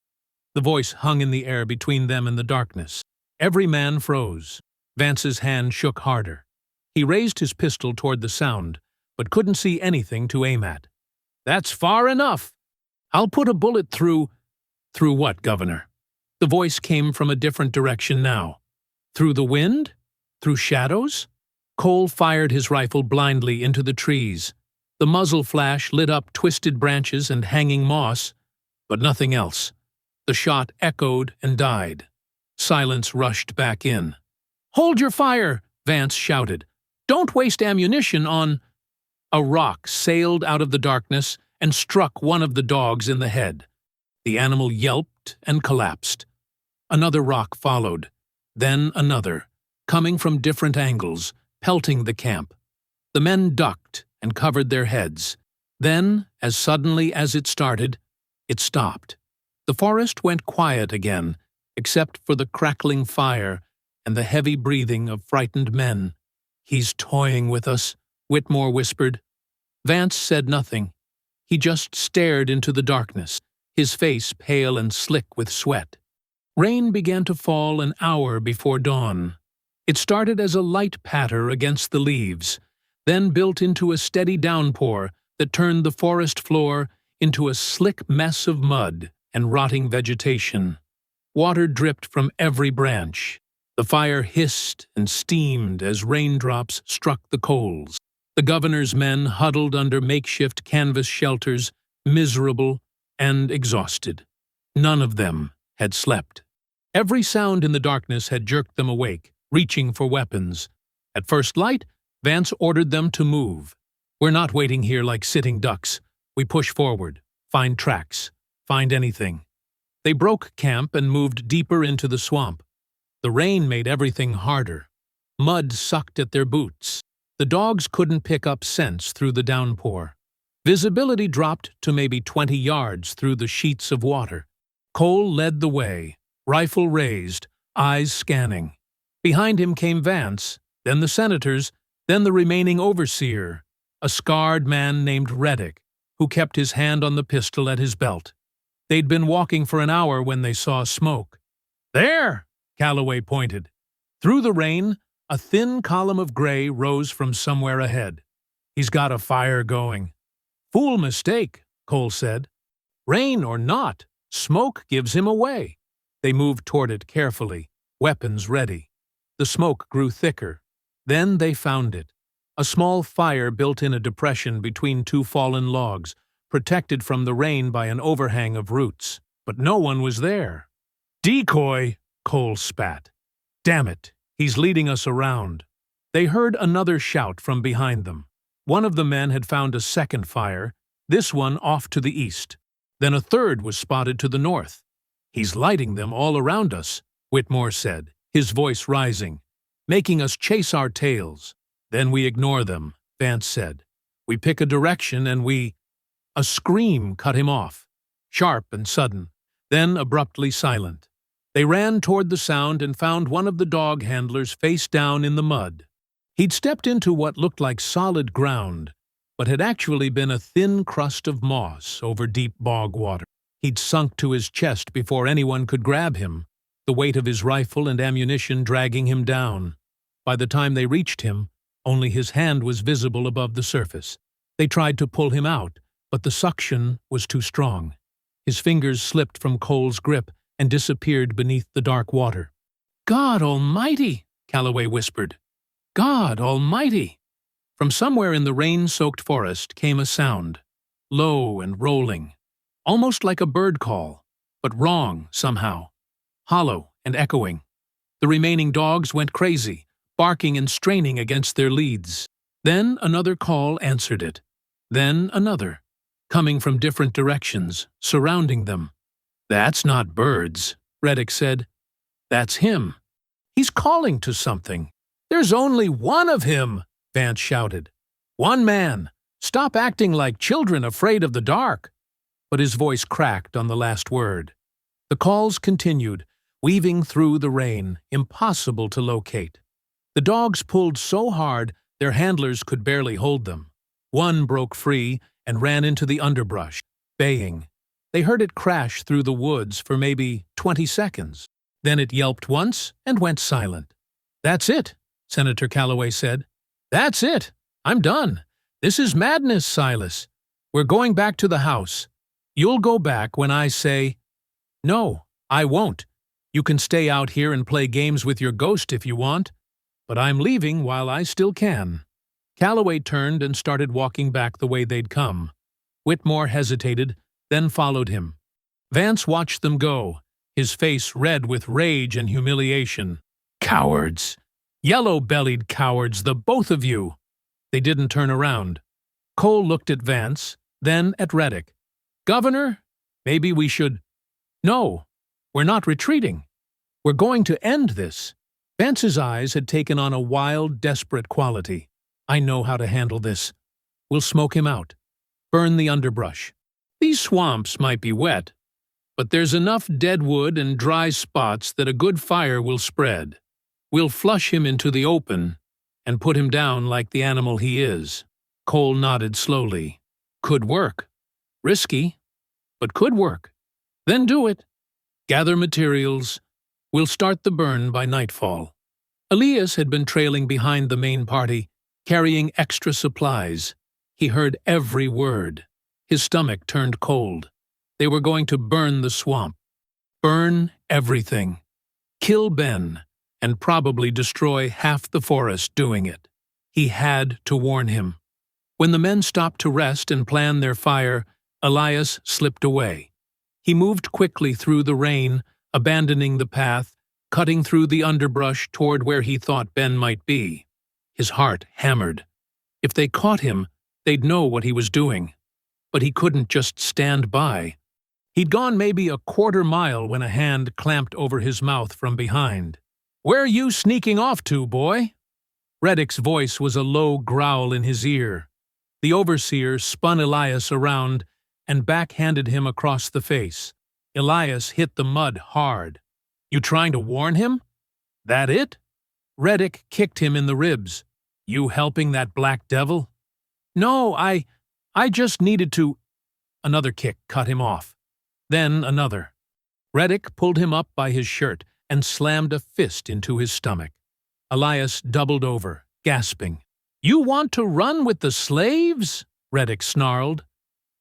The voice hung in the air between them and the darkness. Every man froze. Vance's hand shook harder. He raised his pistol toward the sound, but couldn't see anything to aim at. "That's far enough. I'll put a bullet through—" "Through what, Governor?" The voice came from a different direction now. "Through the wind? Through shadows?" Cole fired his rifle blindly into the trees. The muzzle flash lit up twisted branches and hanging moss, but nothing else. The shot echoed and died. Silence rushed back in. "Hold your fire!" Vance shouted. "Don't waste ammunition on—" A rock sailed out of the darkness and struck one of the dogs in the head. The animal yelped and collapsed. Another rock followed, then another, coming from different angles, pelting the camp. The men ducked and covered their heads. Then, as suddenly as it started, it stopped. The forest went quiet again, except for the crackling fire and the heavy breathing of frightened men. "He's toying with us," Whitmore whispered. Vance said nothing. He just stared into the darkness, his face pale and slick with sweat. Rain began to fall an hour before dawn. It started as a light patter against the leaves, then built into a steady downpour that turned the forest floor into a slick mess of mud and rotting vegetation. Water dripped from every branch. The fire hissed and steamed as raindrops struck the coals. The governor's men huddled under makeshift canvas shelters, miserable and exhausted. None of them had slept. Every sound in the darkness had jerked them awake, reaching for weapons. At first light, Vance ordered them to move. "We're not waiting here like sitting ducks. We push forward, find tracks, find anything." They broke camp and moved deeper into the swamp. The rain made everything harder. Mud sucked at their boots. The dogs couldn't pick up scents through the downpour. Visibility dropped to maybe 20 yards through the sheets of water. Cole led the way, rifle raised, eyes scanning. Behind him came Vance, then the senators, then the remaining overseer, a scarred man named Reddick, who kept his hand on the pistol at his belt. They'd been walking for an hour when they saw smoke. "There!" Calloway pointed. Through the rain, a thin column of gray rose from somewhere ahead. "He's got a fire going." "Fool mistake," Cole said. "Rain or not, smoke gives him away." They moved toward it carefully, weapons ready. The smoke grew thicker. Then they found it. A small fire built in a depression between two fallen logs, protected from the rain by an overhang of roots. But no one was there. "Decoy!" Cole spat. "Damn it, he's leading us around." They heard another shout from behind them. One of the men had found a second fire, this one off to the east. Then a third was spotted to the north. "He's lighting them all around us," Whitmore said, his voice rising, "making us chase our tails." "Then we ignore them," Vance said. "We pick a direction and we—" A scream cut him off, sharp and sudden, then abruptly silent. They ran toward the sound and found one of the dog handlers face down in the mud. He'd stepped into what looked like solid ground, but had actually been a thin crust of moss over deep bog water. He'd sunk to his chest before anyone could grab him, the weight of his rifle and ammunition dragging him down. By the time they reached him, only his hand was visible above the surface. They tried to pull him out, but the suction was too strong. His fingers slipped from Cole's grip and disappeared beneath the dark water. "God Almighty!" Calloway whispered. "God Almighty!" From somewhere in the rain-soaked forest came a sound, low and rolling, almost like a bird call, but wrong somehow, hollow and echoing. The remaining dogs went crazy, barking and straining against their leads. Then another call answered it. Then another, coming from different directions, surrounding them. "That's not birds," Reddick said. "That's him. He's calling to something." "There's only one of him," Vance shouted. "One man. Stop acting like children afraid of the dark." But his voice cracked on the last word. The calls continued, weaving through the rain, impossible to locate. The dogs pulled so hard their handlers could barely hold them. One broke free and ran into the underbrush, baying. They heard it crash through the woods for maybe 20 seconds. Then it yelped once and went silent. "That's it," Senator Calloway said. "That's it. I'm done. This is madness, Silas. We're going back to the house. You'll go back when I say—" "No, I won't. You can stay out here and play games with your ghost if you want. But I'm leaving while I still can." Calloway turned and started walking back the way they'd come. Whitmore hesitated, then followed him. Vance watched them go, his face red with rage and humiliation. "Cowards! Yellow-bellied cowards, the both of you!" They didn't turn around. Cole looked at Vance, then at Reddick. "Governor, maybe we should—" "No, we're not retreating. We're going to end this." Vance's eyes had taken on a wild, desperate quality. "I know how to handle this. We'll smoke him out. Burn the underbrush. These swamps might be wet, but there's enough dead wood and dry spots that a good fire will spread. We'll flush him into the open and put him down like the animal he is." Cole nodded slowly. "Could work. Risky, but could work. Then do it. Gather materials. We'll start the burn by nightfall." Elias had been trailing behind the main party, carrying extra supplies. He heard every word. His stomach turned cold. They were going to burn the swamp. Burn everything. Kill Ben, and probably destroy half the forest doing it. He had to warn him. When the men stopped to rest and plan their fire, Elias slipped away. He moved quickly through the rain, abandoning the path, cutting through the underbrush toward where he thought Ben might be. His heart hammered. If they caught him, they'd know what he was doing. But he couldn't just stand by. He'd gone maybe a quarter-mile when a hand clamped over his mouth from behind. "Where are you sneaking off to, boy?" Reddick's voice was a low growl in his ear. The overseer spun Elias around and backhanded him across the face. Elias hit the mud hard. "You trying to warn him? That it?" Reddick kicked him in the ribs. "You helping that black devil?" "No, I just needed to—" Another kick cut him off. Then another. Reddick pulled him up by his shirt and slammed a fist into his stomach. Elias doubled over, gasping. "You want to run with the slaves?" Reddick snarled.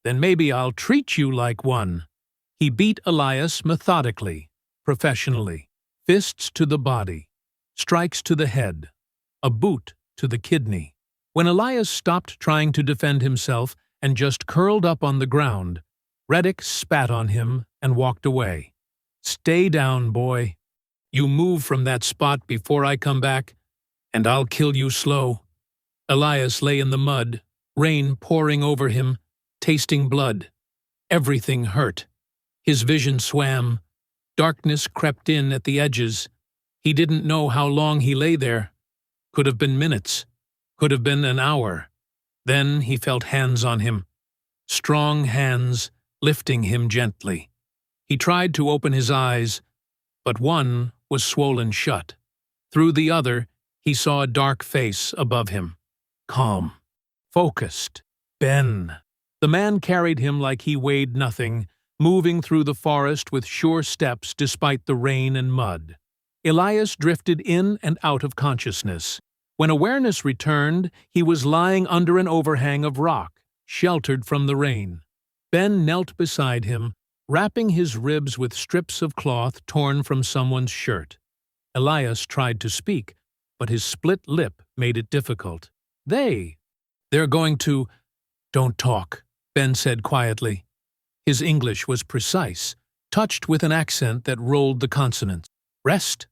"Then maybe I'll treat you like one." He beat Elias methodically, professionally. Fists to the body, strikes to the head, a boot to the kidney. When Elias stopped trying to defend himself and just curled up on the ground, Reddick spat on him and walked away. "Stay down, boy. You move from that spot before I come back, and I'll kill you slow." Elias lay in the mud, rain pouring over him, tasting blood. Everything hurt. His vision swam. Darkness crept in at the edges. He didn't know how long he lay there. Could have been minutes. Could have been an hour. Then he felt hands on him. Strong hands, lifting him gently. He tried to open his eyes, but one was swollen shut. Through the other, he saw a dark face above him. Calm. Focused. Ben. The man carried him like he weighed nothing, moving through the forest with sure steps despite the rain and mud. Elias drifted in and out of consciousness. When awareness returned, he was lying under an overhang of rock, sheltered from the rain. Ben knelt beside him, wrapping his ribs with strips of cloth torn from someone's shirt. Elias tried to speak, but his split lip made it difficult. They're going to— "Don't talk," Ben said quietly. His English was precise, touched with an accent that rolled the consonants. "Rest?"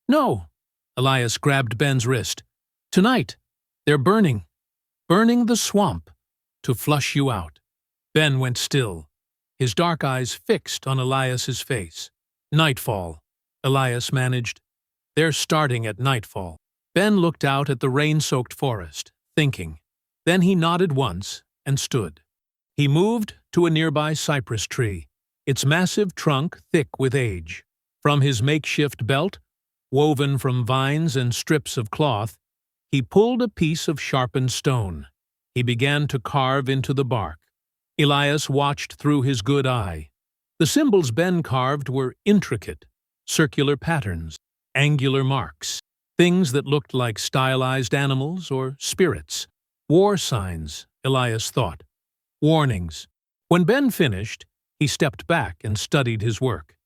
"No." Elias grabbed Ben's wrist. "Tonight, they're burning the swamp to flush you out." Ben went still, his dark eyes fixed on Elias's face. "Nightfall," Elias managed. "They're starting at nightfall." Ben looked out at the rain-soaked forest, thinking. Then he nodded once and stood. He moved to a nearby cypress tree, its massive trunk thick with age. From his makeshift belt, woven from vines and strips of cloth, he pulled a piece of sharpened stone. He began to carve into the bark. Elias watched through his good eye. The symbols Ben carved were intricate, circular patterns, angular marks, things that looked like stylized animals or spirits. War signs, Elias thought. Warnings. When Ben finished, he stepped back and studied his work.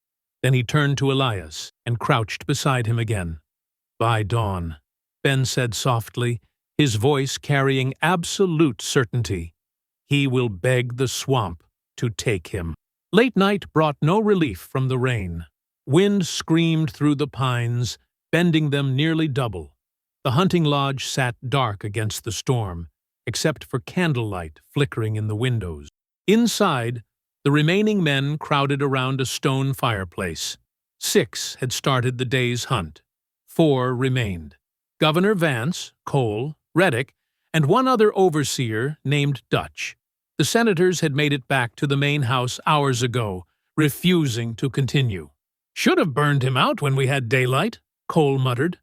Then he turned to Elias and crouched beside him again. "By dawn," Ben said softly, his voice carrying absolute certainty, "he will beg the swamp to take him." Late night brought no relief from the rain. Wind screamed through the pines, bending them nearly double. The hunting lodge sat dark against the storm, except for candlelight flickering in the windows. Inside, the remaining men crowded around a stone fireplace. 6 had started the day's hunt. 4 remained. Governor Vance, Cole, Reddick, and one other overseer named Dutch. The senators had made it back to the main house hours ago, refusing to continue. "Should have burned him out when we had daylight," Cole muttered.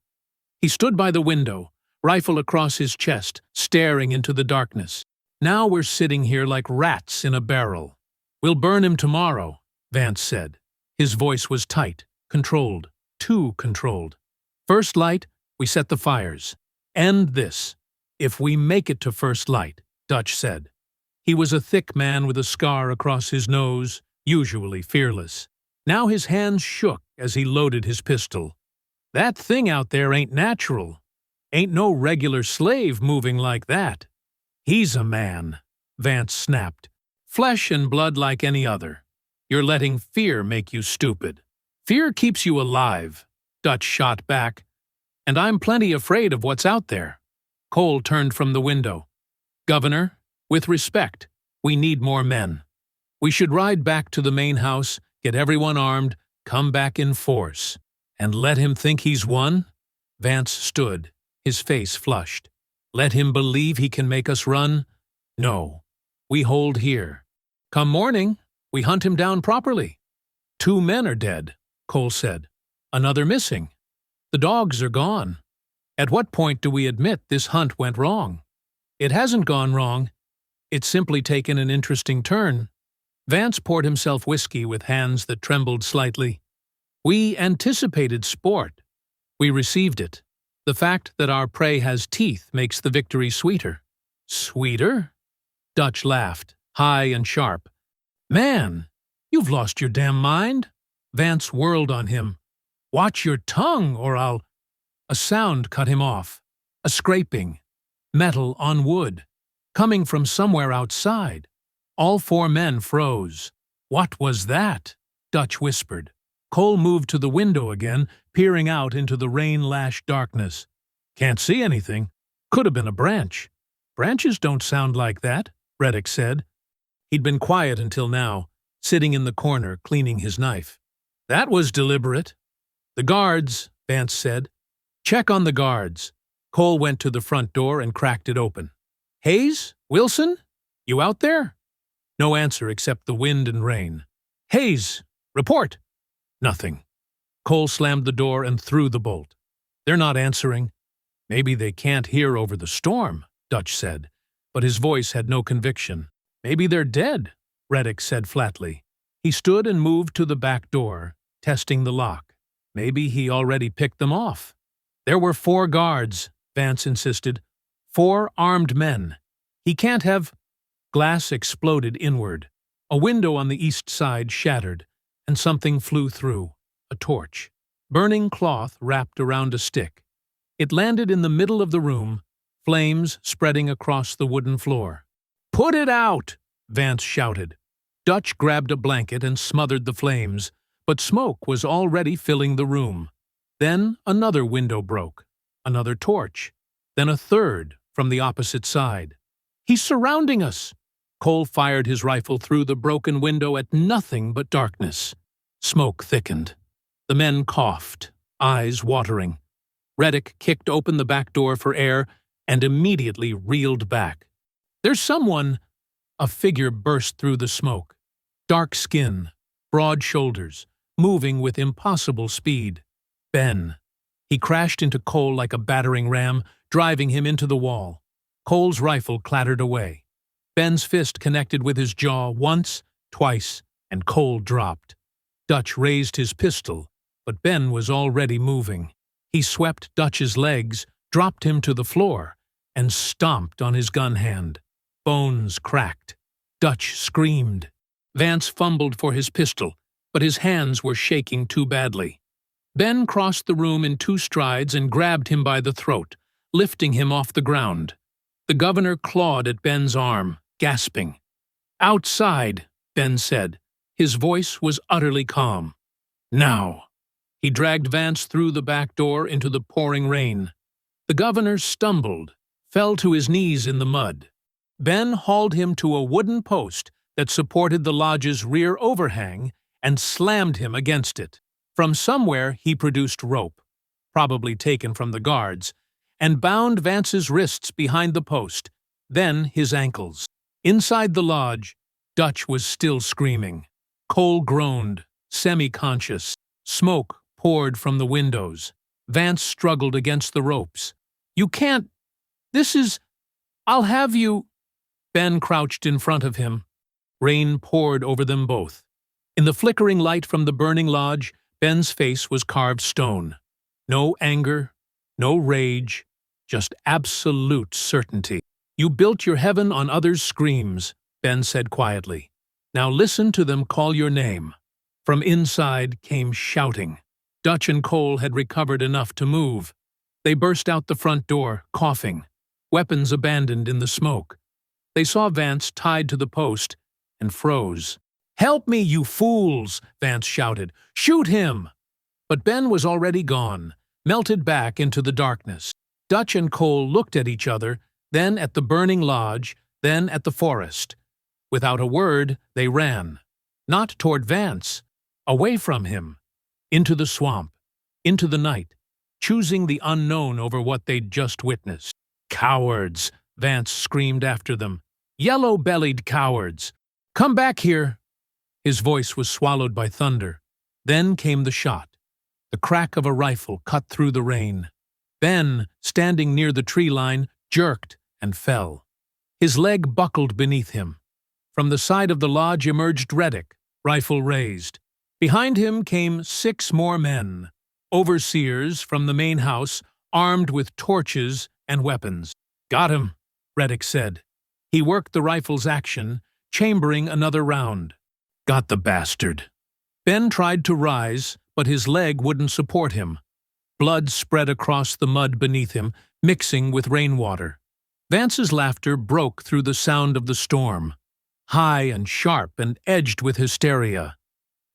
He stood by the window, rifle across his chest, staring into the darkness. "Now we're sitting here like rats in a barrel." "We'll burn him tomorrow," Vance said. His voice was tight, controlled, too controlled. "First light, we set the fires. End this. If we make it to first light," Dutch said. He was a thick man with a scar across his nose, usually fearless. Now his hands shook as he loaded his pistol. "That thing out there ain't natural. Ain't no regular slave moving like that." "He's a man," Vance snapped. "Flesh and blood like any other. You're letting fear make you stupid." "Fear keeps you alive," Dutch shot back. "And I'm plenty afraid of what's out there." Cole turned from the window. "Governor, with respect, we need more men. We should ride back to the main house, get everyone armed, come back in force. And let him think he's won?" Vance stood, his face flushed. "Let him believe he can make us run? No. We hold here. Come morning, we hunt him down properly." "2 men are dead," Cole said. "Another missing. The dogs are gone. At what point do we admit this hunt went wrong?" "It hasn't gone wrong. It's simply taken an interesting turn." Vance poured himself whiskey with hands that trembled slightly. "We anticipated sport. We received it. The fact that our prey has teeth makes the victory sweeter." "Sweeter?" Dutch laughed, high and sharp. "Man, you've lost your damn mind." Vance whirled on him. "Watch your tongue, or I'll—" A sound cut him off. A scraping. Metal on wood. Coming from somewhere outside. All 4 men froze. "What was that?" Dutch whispered. Cole moved to the window again, peering out into the rain-lashed darkness. "Can't see anything. Could have been a branch." "Branches don't sound like that," Reddick said. He'd been quiet until now, sitting in the corner, cleaning his knife. "That was deliberate." "The guards," Vance said. "Check on the guards." Cole went to the front door and cracked it open. "Hayes? Wilson? You out there?" No answer except the wind and rain. "Hayes, report." Nothing. Cole slammed the door and threw the bolt. "They're not answering." "Maybe they can't hear over the storm," Dutch said, but his voice had no conviction. "Maybe they're dead," Reddick said flatly. He stood and moved to the back door, testing the lock. Maybe he already picked them off. "There were 4 guards," Vance insisted. 4 armed men. He can't have— Glass exploded inward. A window on the east side shattered, and something flew through. A torch. Burning cloth wrapped around a stick. It landed in the middle of the room, flames spreading across the wooden floor. "Put it out!" Vance shouted. Dutch grabbed a blanket and smothered the flames, but smoke was already filling the room. Then another window broke. Another torch. Then a third from the opposite side. "He's surrounding us!" Cole fired his rifle through the broken window at nothing but darkness. Smoke thickened. The men coughed, eyes watering. Reddick kicked open the back door for air and immediately reeled back. "There's someone!" A figure burst through the smoke. Dark skin, broad shoulders, moving with impossible speed. Ben. He crashed into Cole like a battering ram, driving him into the wall. Cole's rifle clattered away. Ben's fist connected with his jaw once, twice, and Cole dropped. Dutch raised his pistol, but Ben was already moving. He swept Dutch's legs, dropped him to the floor, and stomped on his gun hand. Bones cracked. Dutch screamed. Vance fumbled for his pistol, but his hands were shaking too badly. Ben crossed the room in 2 strides and grabbed him by the throat, lifting him off the ground. The governor clawed at Ben's arm, gasping. "Outside," Ben said. His voice was utterly calm. "Now." He dragged Vance through the back door into the pouring rain. The governor stumbled, fell to his knees in the mud. Ben hauled him to a wooden post that supported the lodge's rear overhang and slammed him against it. From somewhere he produced rope, probably taken from the guards, and bound Vance's wrists behind the post, then his ankles. Inside the lodge, Dutch was still screaming. Cole groaned, semi-conscious. Smoke poured from the windows. Vance struggled against the ropes. "You can't— This is— I'll have you—" Ben crouched in front of him. Rain poured over them both. In the flickering light from the burning lodge, Ben's face was carved stone. No anger, no rage, just absolute certainty. "You built your heaven on others' screams," Ben said quietly. "Now listen to them call your name." From inside came shouting. Dutch and Cole had recovered enough to move. They burst out the front door, coughing, weapons abandoned in the smoke. They saw Vance tied to the post and froze. "Help me, you fools!" Vance shouted. "Shoot him!" But Ben was already gone, melted back into the darkness. Dutch and Cole looked at each other, then at the burning lodge, then at the forest. Without a word, they ran. Not toward Vance, away from him, into the swamp, into the night, choosing the unknown over what they'd just witnessed. "Cowards!" Vance screamed after them. "Yellow-bellied cowards! Come back here!" His voice was swallowed by thunder. Then came the shot. The crack of a rifle cut through the rain. Ben, standing near the tree line, jerked and fell. His leg buckled beneath him. From the side of the lodge emerged Reddick, rifle raised. Behind him came 6 more men, overseers from the main house, armed with torches and weapons. "Got him," Reddick said. He worked the rifle's action, chambering another round. "Got the bastard." Ben tried to rise, but his leg wouldn't support him. Blood spread across the mud beneath him, mixing with rainwater. Vance's laughter broke through the sound of the storm, high and sharp and edged with hysteria.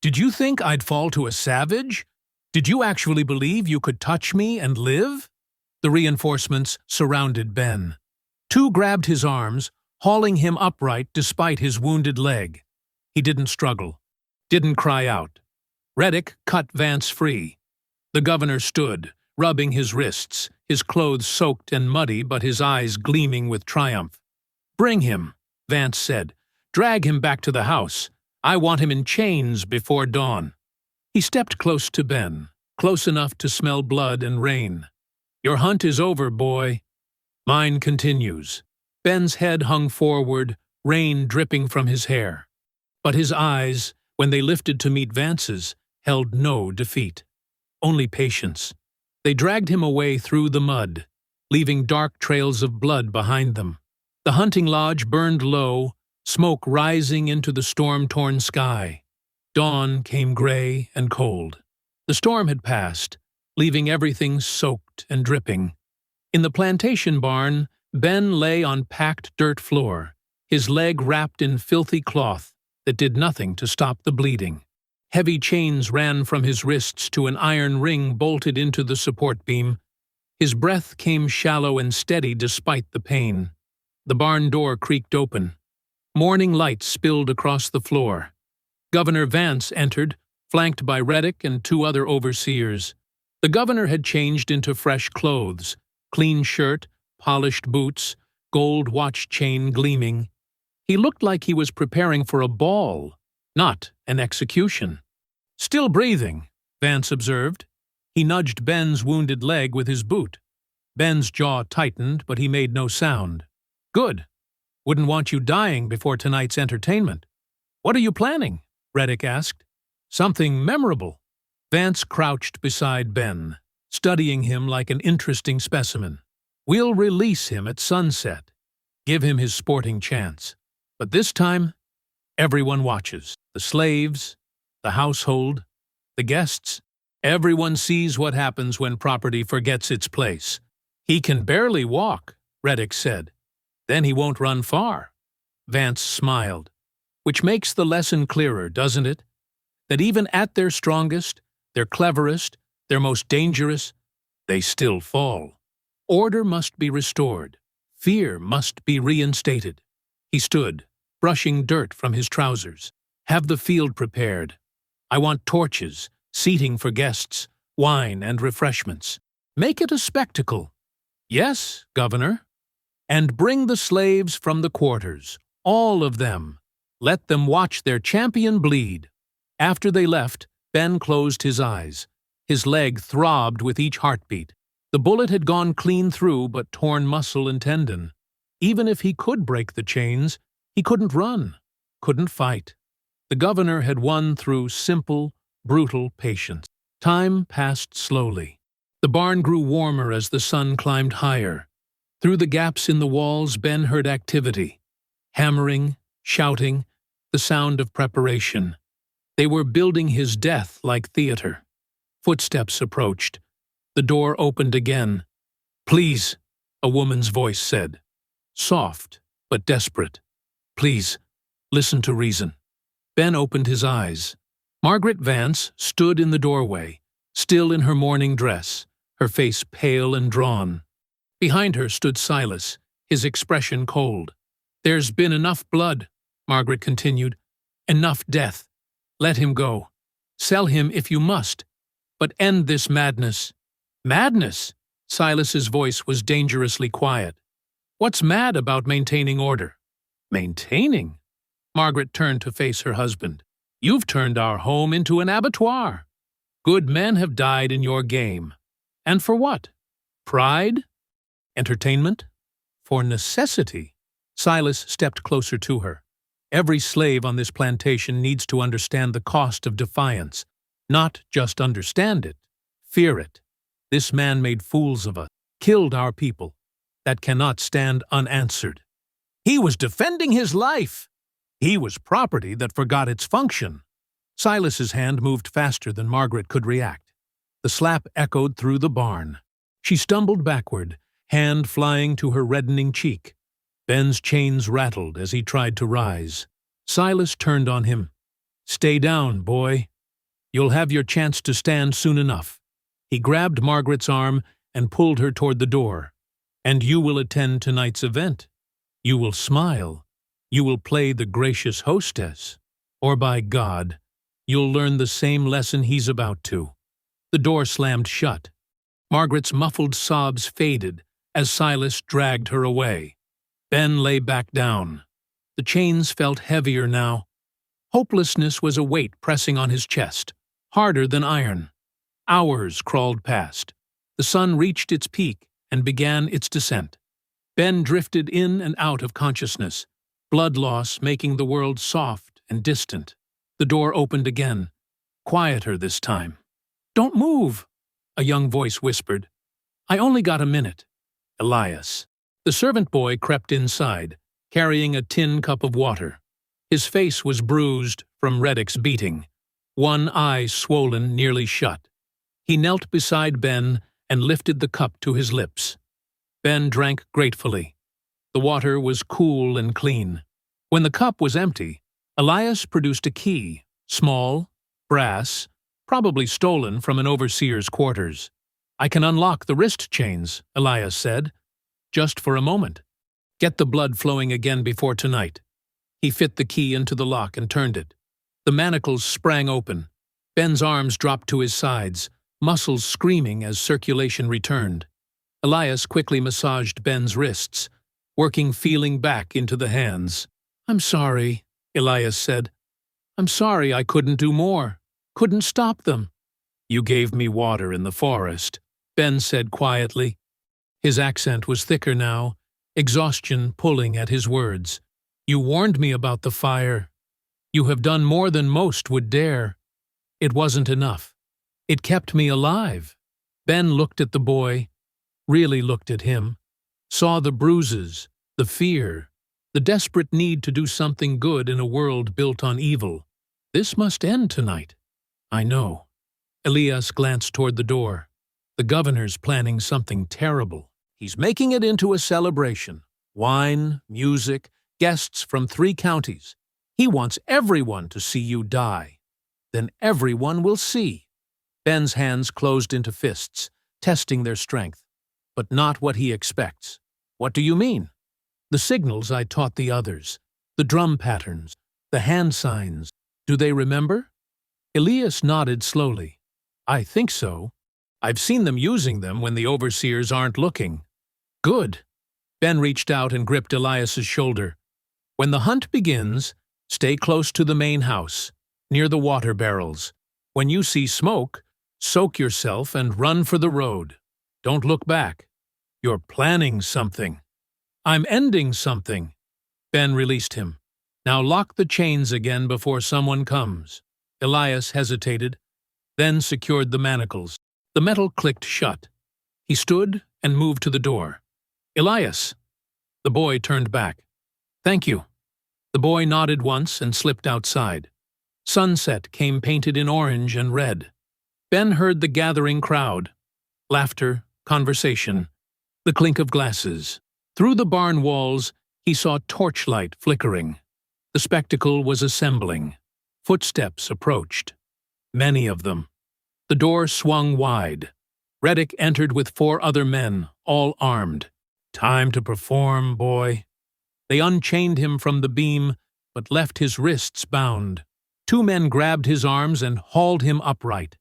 "Did you think I'd fall to a savage? Did you actually believe you could touch me and live?" The reinforcements surrounded Ben. 2 grabbed his arms, hauling him upright despite his wounded leg. He didn't struggle, didn't cry out. Reddick cut Vance free. The governor stood, rubbing his wrists, his clothes soaked and muddy but his eyes gleaming with triumph. "Bring him," Vance said. "Drag him back to the house. I want him in chains before dawn." He stepped close to Ben, close enough to smell blood and rain. "Your hunt is over, boy. Mine continues." Ben's head hung forward, rain dripping from his hair. But his eyes, when they lifted to meet Vance's, held no defeat. Only patience. They dragged him away through the mud, leaving dark trails of blood behind them. The hunting lodge burned low, smoke rising into the storm-torn sky. Dawn came gray and cold. The storm had passed, leaving everything soaked and dripping. In the plantation barn, Ben lay on packed dirt floor, his leg wrapped in filthy cloth that did nothing to stop the bleeding. Heavy chains ran from his wrists to an iron ring bolted into the support beam. His breath came shallow and steady despite the pain. The barn door creaked open. Morning light spilled across the floor. Governor Vance entered, flanked by Reddick and 2 other overseers. The governor had changed into fresh clothes, clean shirt, polished boots, gold watch chain gleaming. He looked like he was preparing for a ball, not an execution. "Still breathing," Vance observed. He nudged Ben's wounded leg with his boot. Ben's jaw tightened, but he made no sound. "Good. Wouldn't want you dying before tonight's entertainment." "What are you planning?" Reddick asked. "Something memorable." Vance crouched beside Ben, studying him like an interesting specimen. "We'll release him at sunset, give him his sporting chance. But this time, everyone watches. The slaves, the household, the guests. Everyone sees what happens when property forgets its place." "He can barely walk," Reddick said. "Then he won't run far." Vance smiled. "Which makes the lesson clearer, doesn't it? That even at their strongest, their cleverest, their most dangerous, they still fall. Order must be restored. Fear must be reinstated." He stood, brushing dirt from his trousers. "Have the field prepared. I want torches, seating for guests, wine and refreshments. Make it a spectacle." "Yes, Governor." "And bring the slaves from the quarters, all of them. Let them watch their champion bleed." After they left, Ben closed his eyes. His leg throbbed with each heartbeat. The bullet had gone clean through but torn muscle and tendon. Even if he could break the chains, he couldn't run, couldn't fight. The governor had won through simple, brutal patience. Time passed slowly. The barn grew warmer as the sun climbed higher. Through the gaps in the walls, Ben heard activity. Hammering, shouting, the sound of preparation. They were building his death like theater. Footsteps approached. The door opened again. "Please," a woman's voice said. Soft, but desperate. "Please, listen to reason." Ben opened his eyes. Margaret Vance stood in the doorway, still in her morning dress, her face pale and drawn. Behind her stood Silas, his expression cold. "There's been enough blood," Margaret continued. "Enough death. Let him go. Sell him if you must, but end this madness." "Madness?" Silas's voice was dangerously quiet. "What's mad about maintaining order?" "Maintaining?" Margaret turned to face her husband. "You've turned our home into an abattoir. Good men have died in your game. And for what? Pride? Entertainment? For necessity?" Silas stepped closer to her. "Every slave on this plantation needs to understand the cost of defiance. Not just understand it, fear it. This man made fools of us, killed our people. That cannot stand unanswered. He was defending his life. He was property that forgot its function." Silas's hand moved faster than Margaret could react. The slap echoed through the barn. She stumbled backward, hand flying to her reddening cheek. Ben's chains rattled as he tried to rise. Silas turned on him. "Stay down, boy. You'll have your chance to stand soon enough." He grabbed Margaret's arm and pulled her toward the door. "And you will attend tonight's event. You will smile. You will play the gracious hostess. Or by God, you'll learn the same lesson he's about to." The door slammed shut. Margaret's muffled sobs faded as Silas dragged her away. Ben lay back down. The chains felt heavier now. Hopelessness was a weight pressing on his chest, harder than iron. Hours crawled past. The sun reached its peak and began its descent. Ben drifted in and out of consciousness, blood loss making the world soft and distant. The door opened again, quieter this time. "Don't move," a young voice whispered. "I only got a minute." Elias. The servant boy crept inside, carrying a tin cup of water. His face was bruised from Reddick's beating, one eye swollen nearly shut. He knelt beside Ben and lifted the cup to his lips. Ben drank gratefully. The water was cool and clean. When the cup was empty, Elias produced a key, small, brass, probably stolen from an overseer's quarters. "I can unlock the wrist chains," Elias said. "Just for a moment. Get the blood flowing again before tonight." He fit the key into the lock and turned it. The manacles sprang open. Ben's arms dropped to his sides, muscles screaming as circulation returned. Elias quickly massaged Ben's wrists, working feeling back into the hands. "I'm sorry," Elias said. "I'm sorry I couldn't do more. Couldn't stop them." "You gave me water in the forest," Ben said quietly. His accent was thicker now, exhaustion pulling at his words. "You warned me about the fire. You have done more than most would dare. It wasn't enough. It kept me alive." Ben looked at the boy, really looked at him, saw the bruises, the fear, the desperate need to do something good in a world built on evil. "This must end tonight." "I know." Elias glanced toward the door. "The governor's planning something terrible. He's making it into a celebration. Wine, music, guests from 3 counties. He wants everyone to see you die. Then everyone will see." Ben's hands closed into fists, testing their strength. "But not what he expects." "What do you mean?" "The signals I taught the others, the drum patterns, the hand signs. Do they remember?" Elias nodded slowly. "I think so. I've seen them using them when the overseers aren't looking." "Good." Ben reached out and gripped Elias's shoulder. "When the hunt begins, stay close to the main house, near the water barrels. When you see smoke, soak yourself and run for the road. Don't look back. You're planning something." "I'm ending something." Ben released him. "Now lock the chains again before someone comes." Elias hesitated, then secured the manacles. The metal clicked shut. He stood and moved to the door. "Elias!" The boy turned back. "Thank you." The boy nodded once and slipped outside. Sunset came painted in orange and red. Ben heard the gathering crowd. Laughter, conversation, the clink of glasses. Through the barn walls, he saw torchlight flickering. The spectacle was assembling. Footsteps approached. Many of them. The door swung wide. Reddick entered with 4 other men, all armed. "Time to perform, boy." They unchained him from the beam, but left his wrists bound. Two men grabbed his arms and hauled him upright.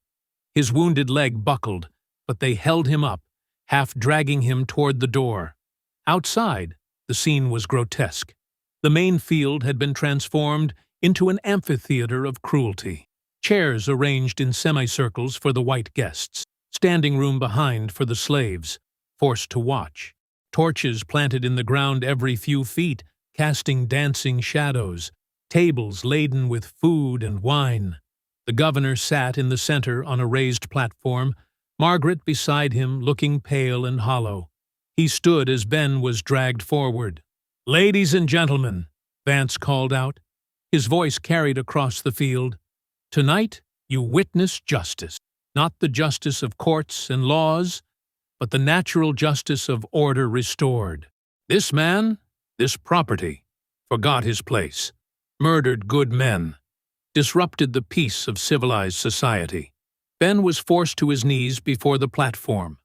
His wounded leg buckled, but they held him up, half dragging him toward the door. Outside, the scene was grotesque. The main field had been transformed into an amphitheater of cruelty. Chairs arranged in semicircles for the white guests, standing room behind for the slaves, forced to watch. Torches planted in the ground every few feet, casting dancing shadows, tables laden with food and wine. The governor sat in the center on a raised platform, Margaret beside him looking pale and hollow. He stood as Ben was dragged forward. "Ladies and gentlemen," Vance called out. His voice carried across the field. "Tonight you witness justice, not the justice of courts and laws, but the natural justice of order restored. This man, this property, forgot his place, murdered good men, disrupted the peace of civilized society." Ben was forced to his knees before the platform.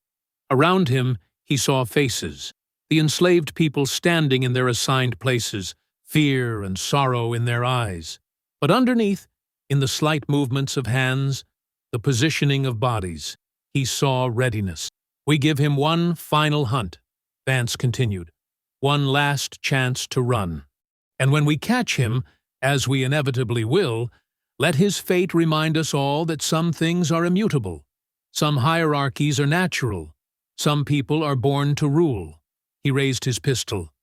Around him, he saw faces, the enslaved people standing in their assigned places, fear and sorrow in their eyes. But underneath, in the slight movements of hands, the positioning of bodies, he saw readiness. "We give him one final hunt," Vance continued, "one last chance to run. And when we catch him, as we inevitably will, let his fate remind us all that some things are immutable, some hierarchies are natural, some people are born to rule." He raised his pistol.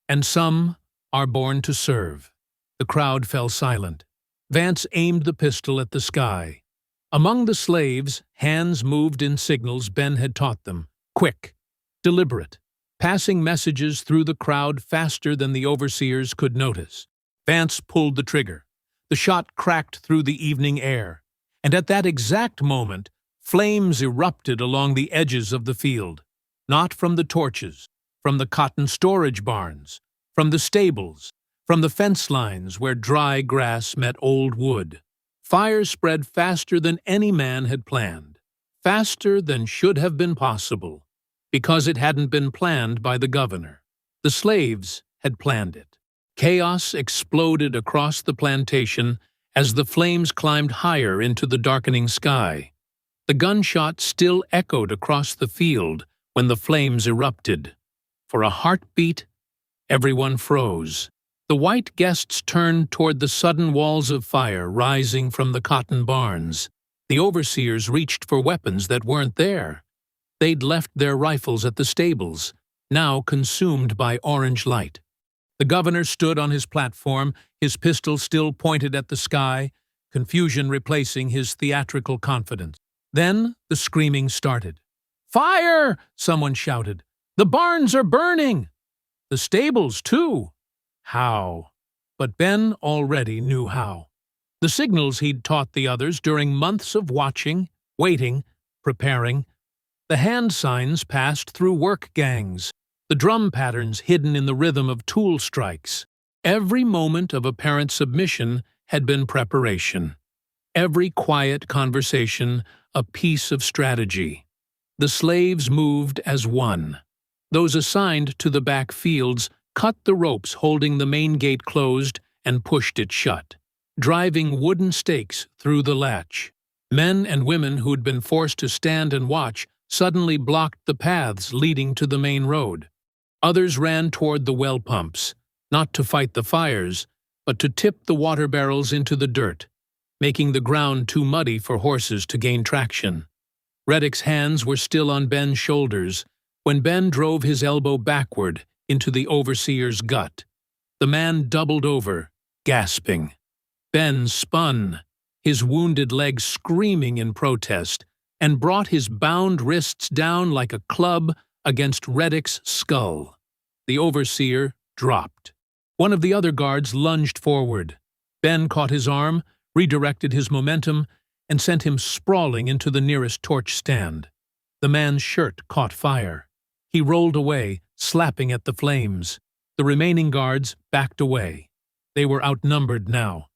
"And some are born to serve." The crowd fell silent. Vance aimed the pistol at the sky. Among the slaves, hands moved in signals Ben had taught them, quick, deliberate, passing messages through the crowd faster than the overseers could notice. Vance pulled the trigger. The shot cracked through the evening air, and at that exact moment, flames erupted along the edges of the field, not from the torches, from the cotton storage barns, from the stables, from the fence lines where dry grass met old wood. Fire spread faster than any man had planned, faster than should have been possible, because it hadn't been planned by the governor. The slaves had planned it. Chaos exploded across the plantation as the flames climbed higher into the darkening sky. The gunshot still echoed across the field when the flames erupted. For a heartbeat, everyone froze. The white guests turned toward the sudden walls of fire rising from the cotton barns. The overseers reached for weapons that weren't there. They'd left their rifles at the stables, now consumed by orange light. The governor stood on his platform, his pistol still pointed at the sky, confusion replacing his theatrical confidence. Then the screaming started. "Fire!" someone shouted. "The barns are burning!" "The stables, too!" How? But Ben already knew how. The signals he'd taught the others during months of watching, waiting, preparing. The hand signs passed through work gangs, the drum patterns hidden in the rhythm of tool strikes. Every moment of apparent submission had been preparation. Every quiet conversation a piece of strategy. The slaves moved as one. Those assigned to the back fields cut the ropes holding the main gate closed and pushed it shut, driving wooden stakes through the latch. Men and women who'd been forced to stand and watch suddenly blocked the paths leading to the main road. Others ran toward the well pumps, not to fight the fires, but to tip the water barrels into the dirt, making the ground too muddy for horses to gain traction. Reddick's hands were still on Ben's shoulders when Ben drove his elbow backward into the overseer's gut. The man doubled over, gasping. Ben spun, his wounded leg screaming in protest, and brought his bound wrists down like a club against Reddick's skull. The overseer dropped. One of the other guards lunged forward. Ben caught his arm, redirected his momentum, and sent him sprawling into the nearest torch stand. The man's shirt caught fire. He rolled away, slapping at the flames. The remaining guards backed away. They were outnumbered now,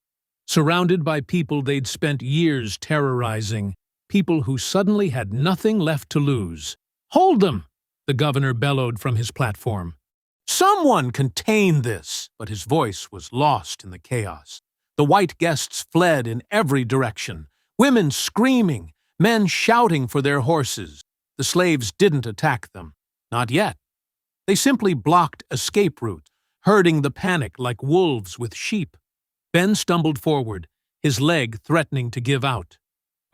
surrounded by people they'd spent years terrorizing, people who suddenly had nothing left to lose. "Hold them!" The governor bellowed from his platform. "Someone contain this!" But his voice was lost in the chaos. The white guests fled in every direction, women screaming, men shouting for their horses. The slaves didn't attack them. Not yet. They simply blocked escape routes, herding the panic like wolves with sheep. Ben stumbled forward, his leg threatening to give out.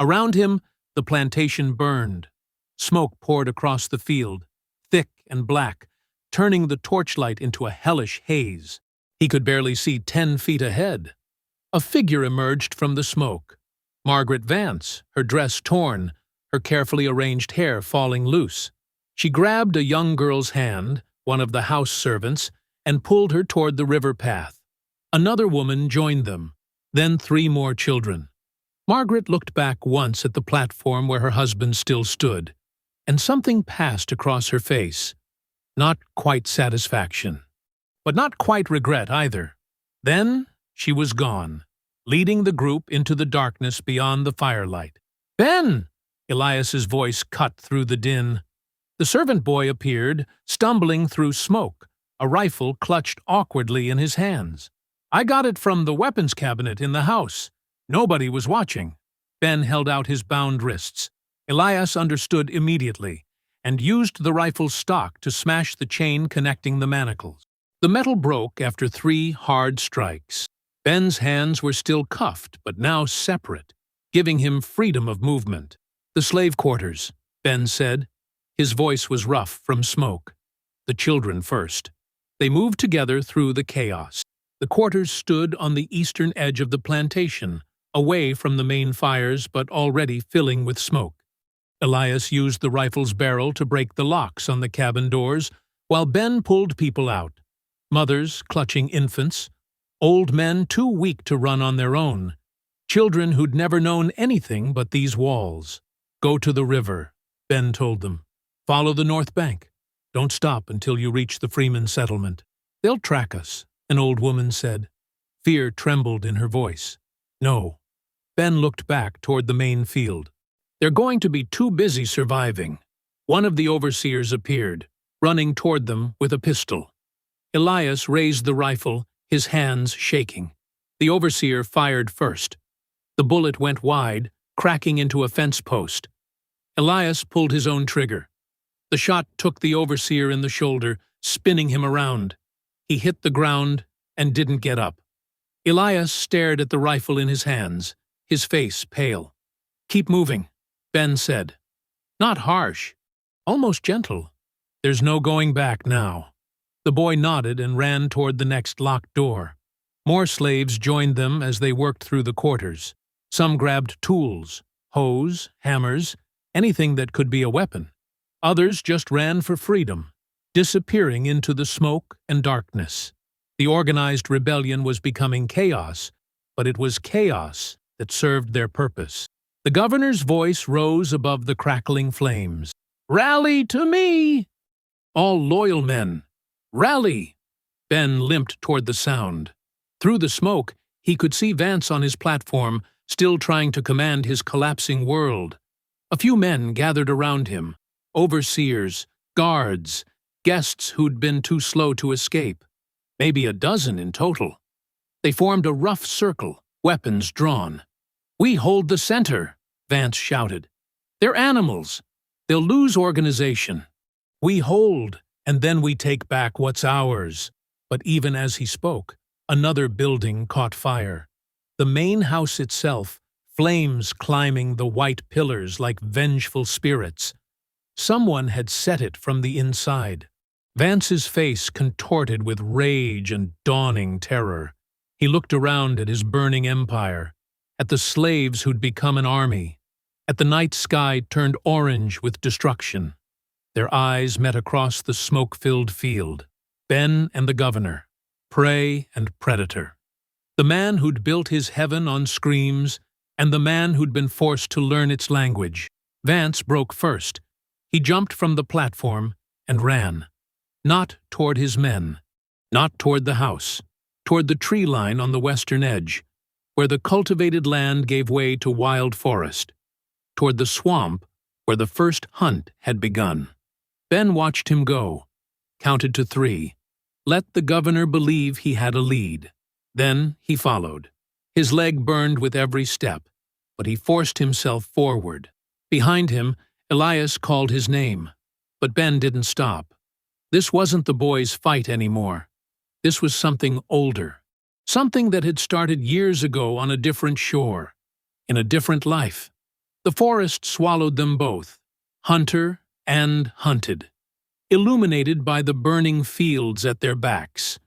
Around him, the plantation burned. Smoke poured across the field, thick and black, turning the torchlight into a hellish haze. He could barely see 10 feet ahead. A figure emerged from the smoke. Margaret Vance, her dress torn, her carefully arranged hair falling loose. She grabbed a young girl's hand, one of the house servants, and pulled her toward the river path. Another woman joined them, then 3 more children. Margaret looked back once at the platform where her husband still stood, and something passed across her face. Not quite satisfaction, but not quite regret either. Then she was gone, leading the group into the darkness beyond the firelight. "Ben!" Elias's voice cut through the din. The servant boy appeared, stumbling through smoke, a rifle clutched awkwardly in his hands. "I got it from the weapons cabinet in the house. Nobody was watching." Ben held out his bound wrists. Elias understood immediately, and used the rifle's stock to smash the chain connecting the manacles. The metal broke after 3 hard strikes. Ben's hands were still cuffed, but now separate, giving him freedom of movement. "The slave quarters," Ben said. His voice was rough from smoke. The children first. They moved together through the chaos. The quarters stood on the eastern edge of the plantation, away from the main fires but already filling with smoke. Elias used the rifle's barrel to break the locks on the cabin doors, while Ben pulled people out. Mothers clutching infants, old men too weak to run on their own, children who'd never known anything but these walls. "Go to the river," Ben told them. "Follow the north bank. Don't stop until you reach the Freeman settlement." "They'll track us," an old woman said. Fear trembled in her voice. "No." Ben looked back toward the main field. "They're going to be too busy surviving." One of the overseers appeared, running toward them with a pistol. Elias raised the rifle, his hands shaking. The overseer fired first. The bullet went wide, cracking into a fence post. Elias pulled his own trigger. The shot took the overseer in the shoulder, spinning him around. He hit the ground and didn't get up. Elias stared at the rifle in his hands, his face pale. "Keep moving," Ben said. Not harsh, almost gentle. "There's no going back now." The boy nodded and ran toward the next locked door. More slaves joined them as they worked through the quarters. Some grabbed tools, hoes, hammers, anything that could be a weapon. Others just ran for freedom, disappearing into the smoke and darkness. The organized rebellion was becoming chaos, but it was chaos that served their purpose. The governor's voice rose above the crackling flames. "Rally to me! All loyal men, rally!" Ben limped toward the sound. Through the smoke, he could see Vance on his platform, still trying to command his collapsing world. A few men gathered around him, overseers, guards, guests who'd been too slow to escape. Maybe a dozen in total. They formed a rough circle, weapons drawn. "We hold the center," Vance shouted. "They're animals. They'll lose organization. We hold, and then we take back what's ours." But even as he spoke, another building caught fire. The main house itself, flames climbing the white pillars like vengeful spirits. Someone had set it from the inside. Vance's face contorted with rage and dawning terror. He looked around at his burning empire, at the slaves who'd become an army, at the night sky turned orange with destruction. Their eyes met across the smoke-filled field. Ben and the governor, prey and predator. The man who'd built his heaven on screams, and the man who'd been forced to learn its language. Vance broke first. He jumped from the platform and ran. Not toward his men, not toward the house, toward the tree line on the western edge, where the cultivated land gave way to wild forest, toward the swamp where the first hunt had begun. Ben watched him go, counted to 3, let the governor believe he had a lead. Then he followed. His leg burned with every step, but he forced himself forward. Behind him, Elias called his name, but Ben didn't stop. This wasn't the boys' fight anymore. This was something older, something that had started years ago on a different shore, in a different life. The forest swallowed them both, hunter and hunted, illuminated by the burning fields at their backs.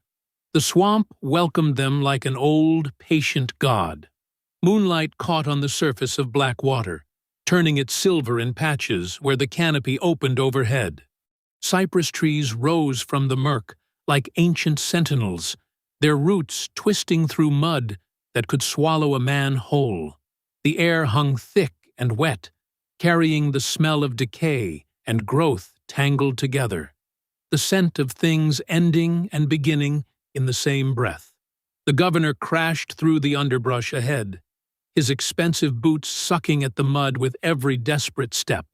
The swamp welcomed them like an old, patient god. Moonlight caught on the surface of black water, turning it silver in patches where the canopy opened overhead. Cypress trees rose from the murk like ancient sentinels, their roots twisting through mud that could swallow a man whole. The air hung thick and wet, carrying the smell of decay and growth tangled together, the scent of things ending and beginning in the same breath. The governor crashed through the underbrush ahead, his expensive boots sucking at the mud with every desperate step.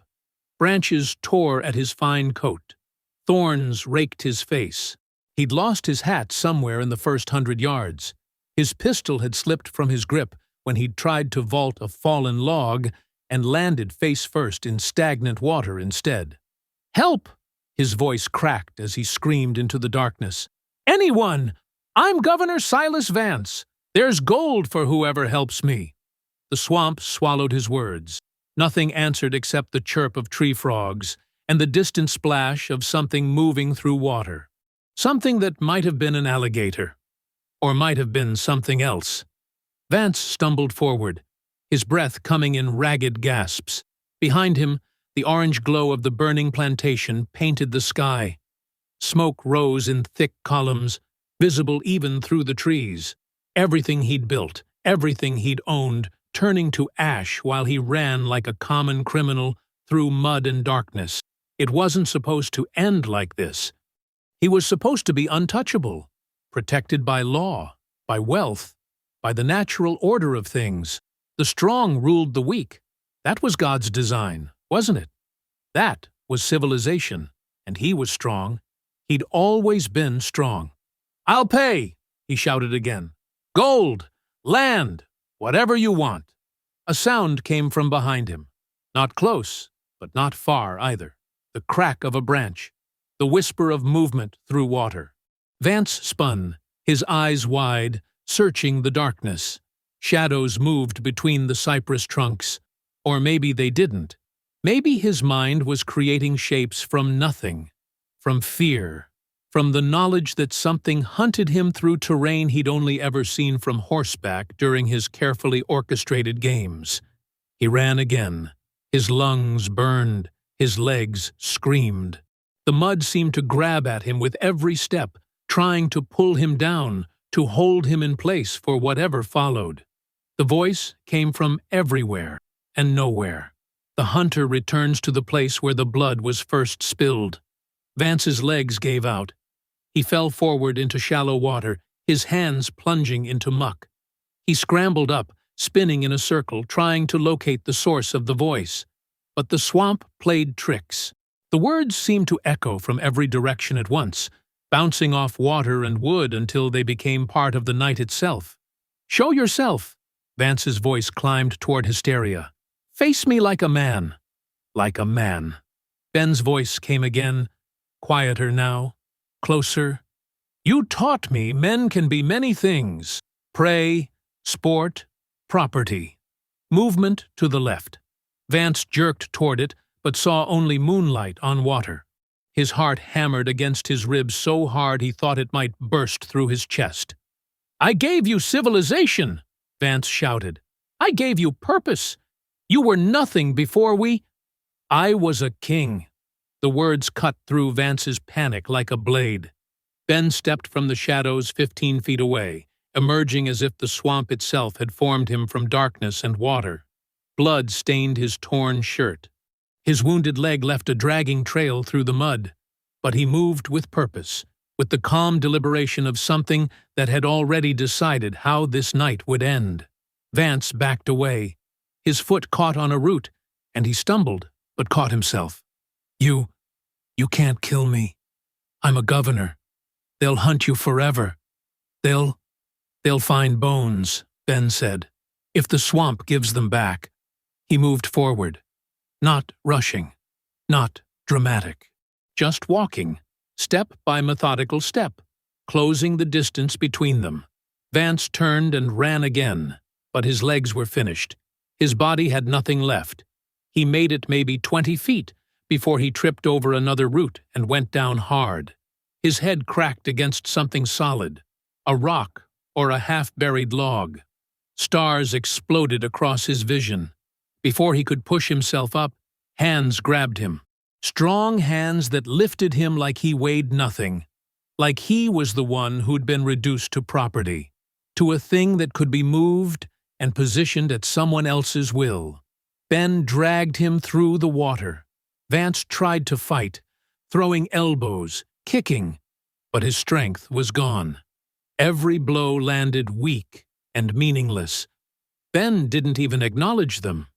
Branches tore at his fine coat. Thorns raked his face. He'd lost his hat somewhere in the first 100 yards. His pistol had slipped from his grip when he'd tried to vault a fallen log and landed face first in stagnant water instead. "Help!" His voice cracked as he screamed into the darkness. "Anyone! I'm Governor Silas Vance. There's gold for whoever helps me." The swamp swallowed his words. Nothing answered except the chirp of tree frogs and the distant splash of something moving through water. Something that might have been an alligator, or might have been something else. Vance stumbled forward, his breath coming in ragged gasps. Behind him, the orange glow of the burning plantation painted the sky. Smoke rose in thick columns, visible even through the trees. Everything he'd built, everything he'd owned, turning to ash while he ran like a common criminal through mud and darkness. It wasn't supposed to end like this. He was supposed to be untouchable, protected by law, by wealth, by the natural order of things. The strong ruled the weak. That was God's design, wasn't it? That was civilization, and he was strong. He'd always been strong. "I'll pay," he shouted again. "Gold, land, whatever you want." A sound came from behind him. Not close, but not far either. The crack of a branch, the whisper of movement through water. Vance spun, his eyes wide, searching the darkness. Shadows moved between the cypress trunks. Or maybe they didn't. Maybe his mind was creating shapes from nothing, from fear, from the knowledge that something hunted him through terrain he'd only ever seen from horseback during his carefully orchestrated games. He ran again. His lungs burned, his legs screamed. The mud seemed to grab at him with every step, trying to pull him down, to hold him in place for whatever followed. The voice came from everywhere and nowhere. The hunter returns to the place where the blood was first spilled. Vance's legs gave out. He fell forward into shallow water, his hands plunging into muck. He scrambled up, spinning in a circle, trying to locate the source of the voice. But the swamp played tricks. The words seemed to echo from every direction at once, bouncing off water and wood until they became part of the night itself. "Show yourself!" Vance's voice climbed toward hysteria. "Face me like a man." Like a man. Ben's voice came again, quieter now, closer. "You taught me men can be many things. Prey, sport, property." Movement to the left. Vance jerked toward it, but saw only moonlight on water. His heart hammered against his ribs so hard he thought it might burst through his chest. "I gave you civilization," Vance shouted. "I gave you purpose. You were nothing before we—" "I was a king." The words cut through Vance's panic like a blade. Ben stepped from the shadows 15 feet away, emerging as if the swamp itself had formed him from darkness and water. Blood stained his torn shirt. His wounded leg left a dragging trail through the mud, but he moved with purpose, with the calm deliberation of something that had already decided how this night would end. Vance backed away. His foot caught on a root, and he stumbled, but caught himself. You can't kill me. I'm a governor. They'll hunt you forever. They'll find bones, Ben said. If the swamp gives them back. He moved forward. Not rushing. Not dramatic. Just walking, step by methodical step, closing the distance between them. Vance turned and ran again, but his legs were finished. His body had nothing left. He made it maybe 20 feet before he tripped over another root and went down hard. His head cracked against something solid, a rock or a half-buried log. Stars exploded across his vision. Before he could push himself up, hands grabbed him. Strong hands that lifted him like he weighed nothing, like he was the one who'd been reduced to property, to a thing that could be moved and positioned at someone else's will. Ben dragged him through the water. Vance tried to fight, throwing elbows, kicking, but his strength was gone. Every blow landed weak and meaningless. Ben didn't even acknowledge them.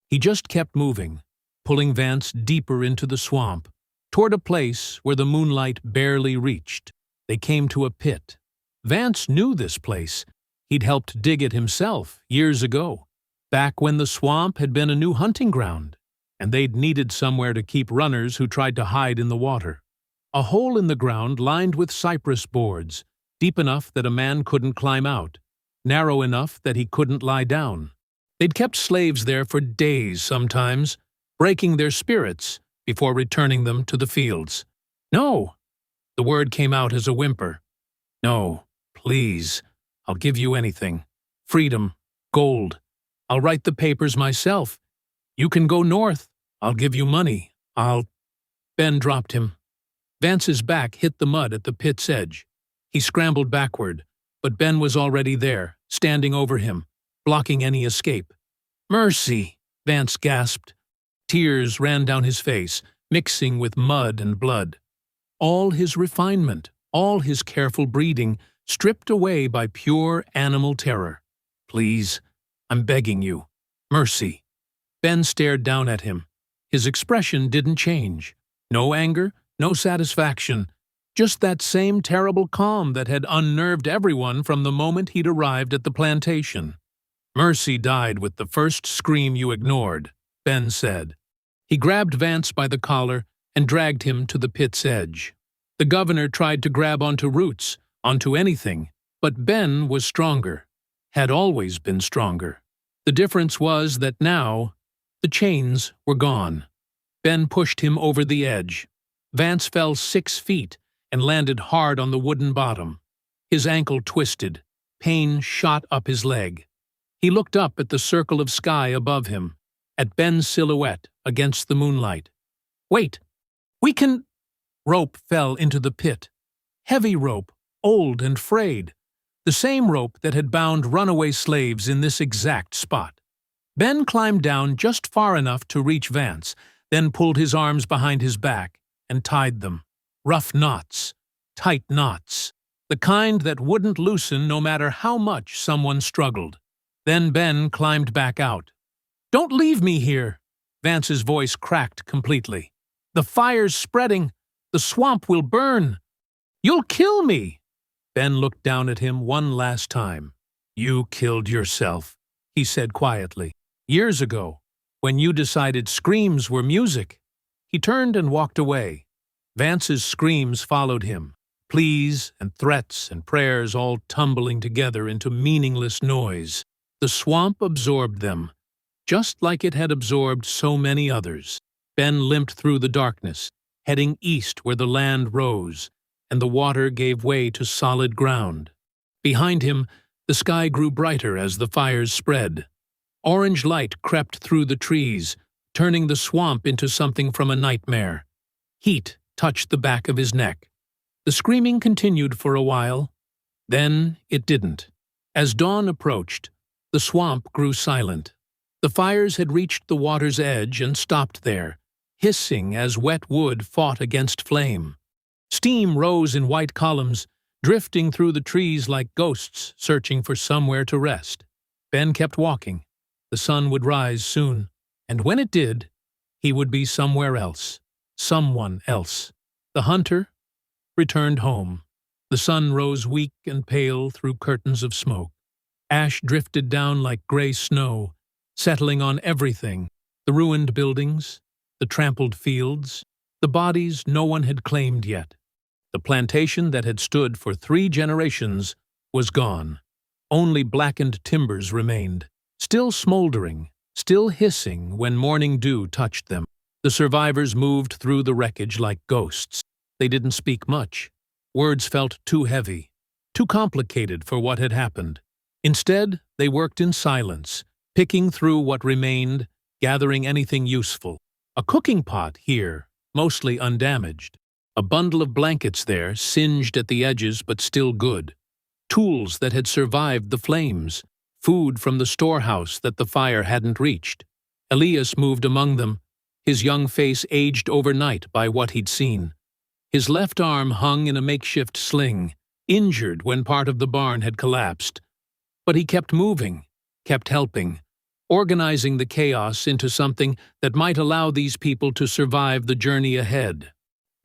He just kept moving, pulling Vance deeper into the swamp, toward a place where the moonlight barely reached. They came to a pit. Vance knew this place. He'd helped dig it himself years ago, back when the swamp had been a new hunting ground, and they'd needed somewhere to keep runners who tried to hide in the water. A hole in the ground lined with cypress boards, deep enough that a man couldn't climb out, narrow enough that he couldn't lie down. They'd kept slaves there for days sometimes, breaking their spirits before returning them to the fields. "No!" The word came out as a whimper. "No, please. I'll give you anything. Freedom, gold. I'll write the papers myself. You can go north. I'll give you money. Ben dropped him. Vance's back hit the mud at the pit's edge. He scrambled backward, but Ben was already there, standing over him, blocking any escape. "Mercy!" Vance gasped. Tears ran down his face, mixing with mud and blood. All his refinement, all his careful breeding, stripped away by pure animal terror. "Please, I'm begging you. Mercy." Ben stared down at him. His expression didn't change. No anger, no satisfaction, just that same terrible calm that had unnerved everyone from the moment he'd arrived at the plantation. "Mercy died with the first scream you ignored," Ben said. He grabbed Vance by the collar and dragged him to the pit's edge. The governor tried to grab onto roots, onto anything, but Ben was stronger, had always been stronger. The difference was that now, the chains were gone. Ben pushed him over the edge. Vance fell 6 feet and landed hard on the wooden bottom. His ankle twisted. Pain shot up his leg. He looked up at the circle of sky above him, at Ben's silhouette against the moonlight. "Wait! We can—" Rope fell into the pit. Heavy rope, old and frayed. The same rope that had bound runaway slaves in this exact spot. Ben climbed down just far enough to reach Vance, then pulled his arms behind his back and tied them. Rough knots, tight knots, the kind that wouldn't loosen no matter how much someone struggled. Then Ben climbed back out. "Don't leave me here!" Vance's voice cracked completely. "The fire's spreading. The swamp will burn. You'll kill me!" Ben looked down at him one last time. "You killed yourself," he said quietly. "Years ago, when you decided screams were music." He turned and walked away. Vance's screams followed him, pleas and threats and prayers all tumbling together into meaningless noise. The swamp absorbed them, just like it had absorbed so many others. Ben limped through the darkness, heading east where the land rose, and the water gave way to solid ground. Behind him, the sky grew brighter as the fires spread. Orange light crept through the trees, turning the swamp into something from a nightmare. Heat touched the back of his neck. The screaming continued for a while. Then it didn't. As dawn approached, the swamp grew silent. The fires had reached the water's edge and stopped there, hissing as wet wood fought against flame. Steam rose in white columns, drifting through the trees like ghosts searching for somewhere to rest. Ben kept walking. The sun would rise soon, and when it did, he would be somewhere else. someone else. The hunter returned home. The sun rose weak and pale through curtains of smoke. Ash drifted down like gray snow, settling on everything: the ruined buildings, the trampled fields, the bodies no one had claimed yet. The plantation that had stood for 3 generations was gone. Only blackened timbers remained, still smoldering, still hissing when morning dew touched them. The survivors moved through the wreckage like ghosts. They didn't speak much. Words felt too heavy, too complicated for what had happened. Instead, they worked in silence, picking through what remained, gathering anything useful. A cooking pot here, mostly undamaged. A bundle of blankets there, singed at the edges but still good. Tools that had survived the flames. Food from the storehouse that the fire hadn't reached. Elias moved among them, his young face aged overnight by what he'd seen. His left arm hung in a makeshift sling, injured when part of the barn had collapsed. But he kept moving, kept helping, organizing the chaos into something that might allow these people to survive the journey ahead.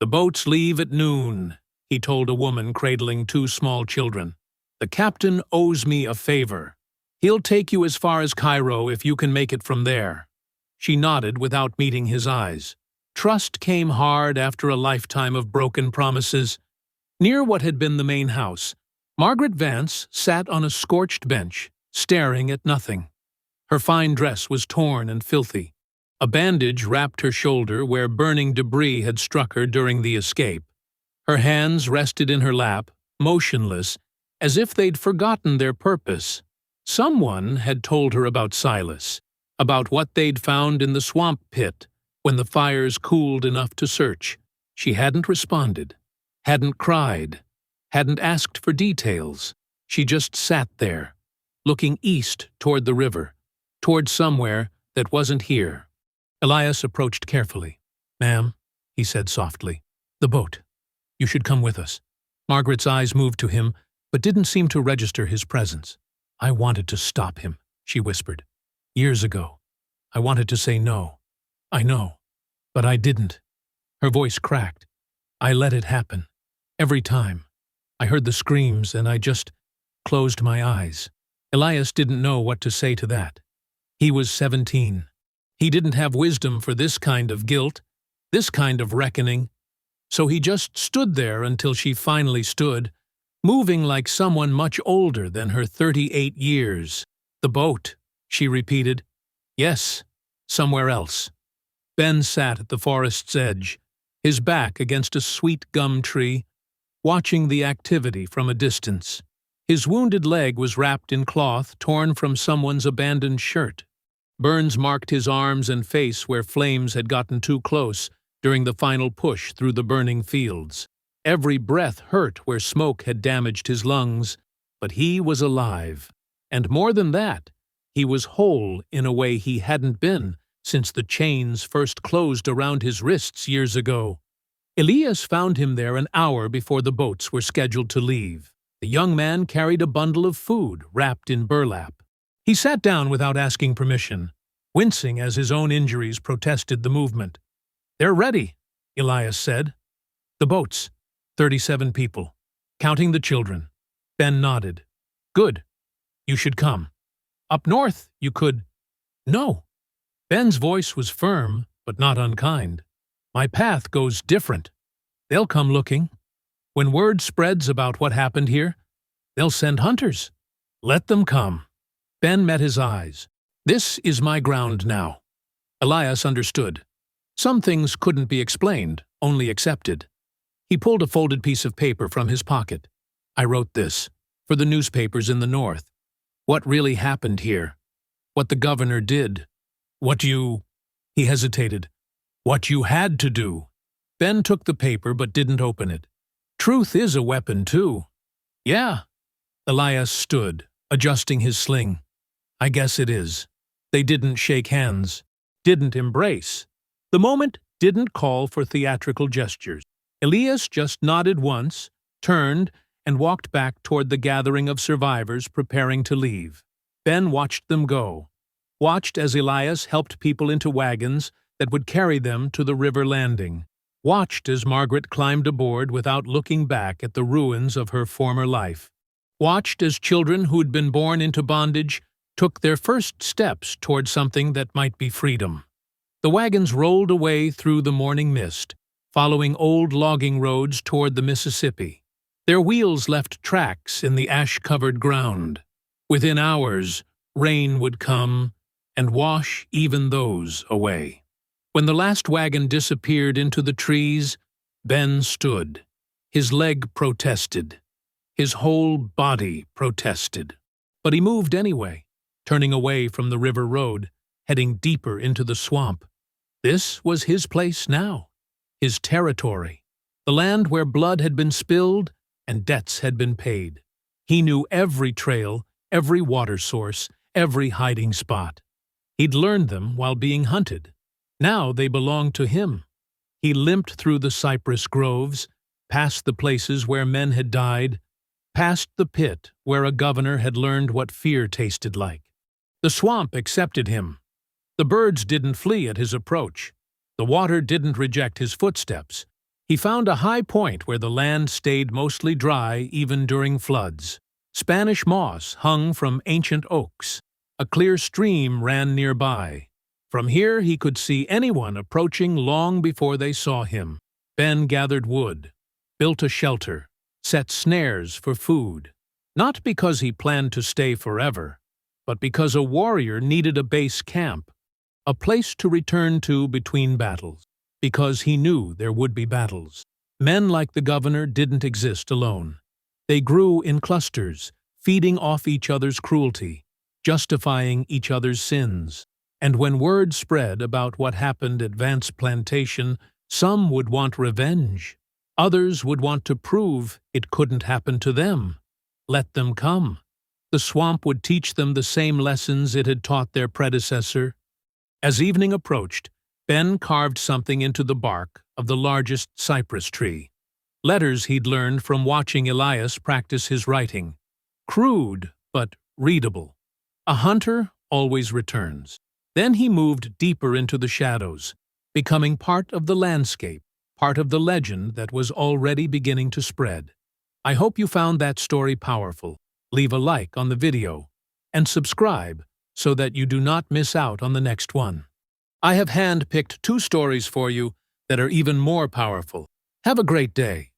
"The boats leave at noon," he told a woman cradling 2 small children. "The captain owes me a favor. He'll take you as far as Cairo if you can make it from there." She nodded without meeting his eyes. Trust came hard after a lifetime of broken promises. Near what had been the main house, Margaret Vance sat on a scorched bench, staring at nothing. Her fine dress was torn and filthy. A bandage wrapped her shoulder where burning debris had struck her during the escape. Her hands rested in her lap, motionless, as if they'd forgotten their purpose. Someone had told her about Silas, about what they'd found in the swamp pit when the fires cooled enough to search. She hadn't responded, hadn't cried, hadn't asked for details. She just sat there, looking east toward the river, toward somewhere that wasn't here. Elias approached carefully. "Ma'am," he said softly, "the boat. You should come with us." Margaret's eyes moved to him, but didn't seem to register his presence. "I wanted to stop him," she whispered. "Years ago. I wanted to say no. I know. But I didn't." Her voice cracked. "I let it happen. Every time. I heard the screams and I just closed my eyes." Elias didn't know what to say to that. He was 17. He didn't have wisdom for this kind of guilt, this kind of reckoning. So he just stood there until she finally stood, moving like someone much older than her 38 years. "The boat," she repeated. "Yes, somewhere else." Ben sat at the forest's edge, his back against a sweet gum tree, watching the activity from a distance. His wounded leg was wrapped in cloth torn from someone's abandoned shirt. Burns marked his arms and face where flames had gotten too close during the final push through the burning fields. Every breath hurt where smoke had damaged his lungs, but he was alive. And more than that, he was whole in a way he hadn't been since the chains first closed around his wrists years ago. Elias found him there an hour before the boats were scheduled to leave. The young man carried a bundle of food wrapped in burlap. He sat down without asking permission, wincing as his own injuries protested the movement. "They're ready," Elias said. "The boats. 37 people, counting the children." Ben nodded. "Good. You should come. Up north, you could—" "No." Ben's voice was firm, but not unkind. "My path goes different. They'll come looking. When word spreads about what happened here, they'll send hunters. Let them come." Ben met his eyes. "This is my ground now." Elias understood. Some things couldn't be explained, only accepted. He pulled a folded piece of paper from his pocket. "I wrote this, for the newspapers in the north. What really happened here. What the governor did. What you—" He hesitated. "What you had to do." Ben took the paper but didn't open it. "Truth is a weapon, too." "Yeah." Elias stood, adjusting his sling. "I guess it is." They didn't shake hands, didn't embrace. The moment didn't call for theatrical gestures. Elias just nodded once, turned, and walked back toward the gathering of survivors preparing to leave. Ben watched them go, watched as Elias helped people into wagons that would carry them to the river landing. watched as Margaret climbed aboard without looking back at the ruins of her former life, watched as children who'd been born into bondage took their first steps toward something that might be freedom. The wagons rolled away through the morning mist, following old logging roads toward the Mississippi. Their wheels left tracks in the ash-covered ground. Within hours, rain would come and wash even those away. When the last wagon disappeared into the trees, Ben stood. His leg protested. His whole body protested. But he moved anyway, turning away from the river road, heading deeper into the swamp. This was his place now, his territory, the land where blood had been spilled and debts had been paid. He knew every trail, every water source, every hiding spot. He'd learned them while being hunted. Now they belonged to him. He limped through the cypress groves, past the places where men had died, past the pit where a governor had learned what fear tasted like. The swamp accepted him. The birds didn't flee at his approach. The water didn't reject his footsteps. He found a high point where the land stayed mostly dry even during floods. Spanish moss hung from ancient oaks. A clear stream ran nearby. From here he could see anyone approaching long before they saw him. Ben gathered wood, built a shelter, set snares for food. Not because he planned to stay forever, but because a warrior needed a base camp, a place to return to between battles, because he knew there would be battles. Men like the governor didn't exist alone. They grew in clusters, feeding off each other's cruelty, justifying each other's sins. And when word spread about what happened at Vance Plantation, some would want revenge. Others would want to prove it couldn't happen to them. Let them come. The swamp would teach them the same lessons it had taught their predecessor. As evening approached, Ben carved something into the bark of the largest cypress tree. Letters he'd learned from watching Elias practice his writing. Crude, but readable. A hunter always returns. Then he moved deeper into the shadows, becoming part of the landscape, part of the legend that was already beginning to spread. I hope you found that story powerful. Leave a like on the video and subscribe so that you do not miss out on the next one. I have hand-picked 2 stories for you that are even more powerful. Have a great day.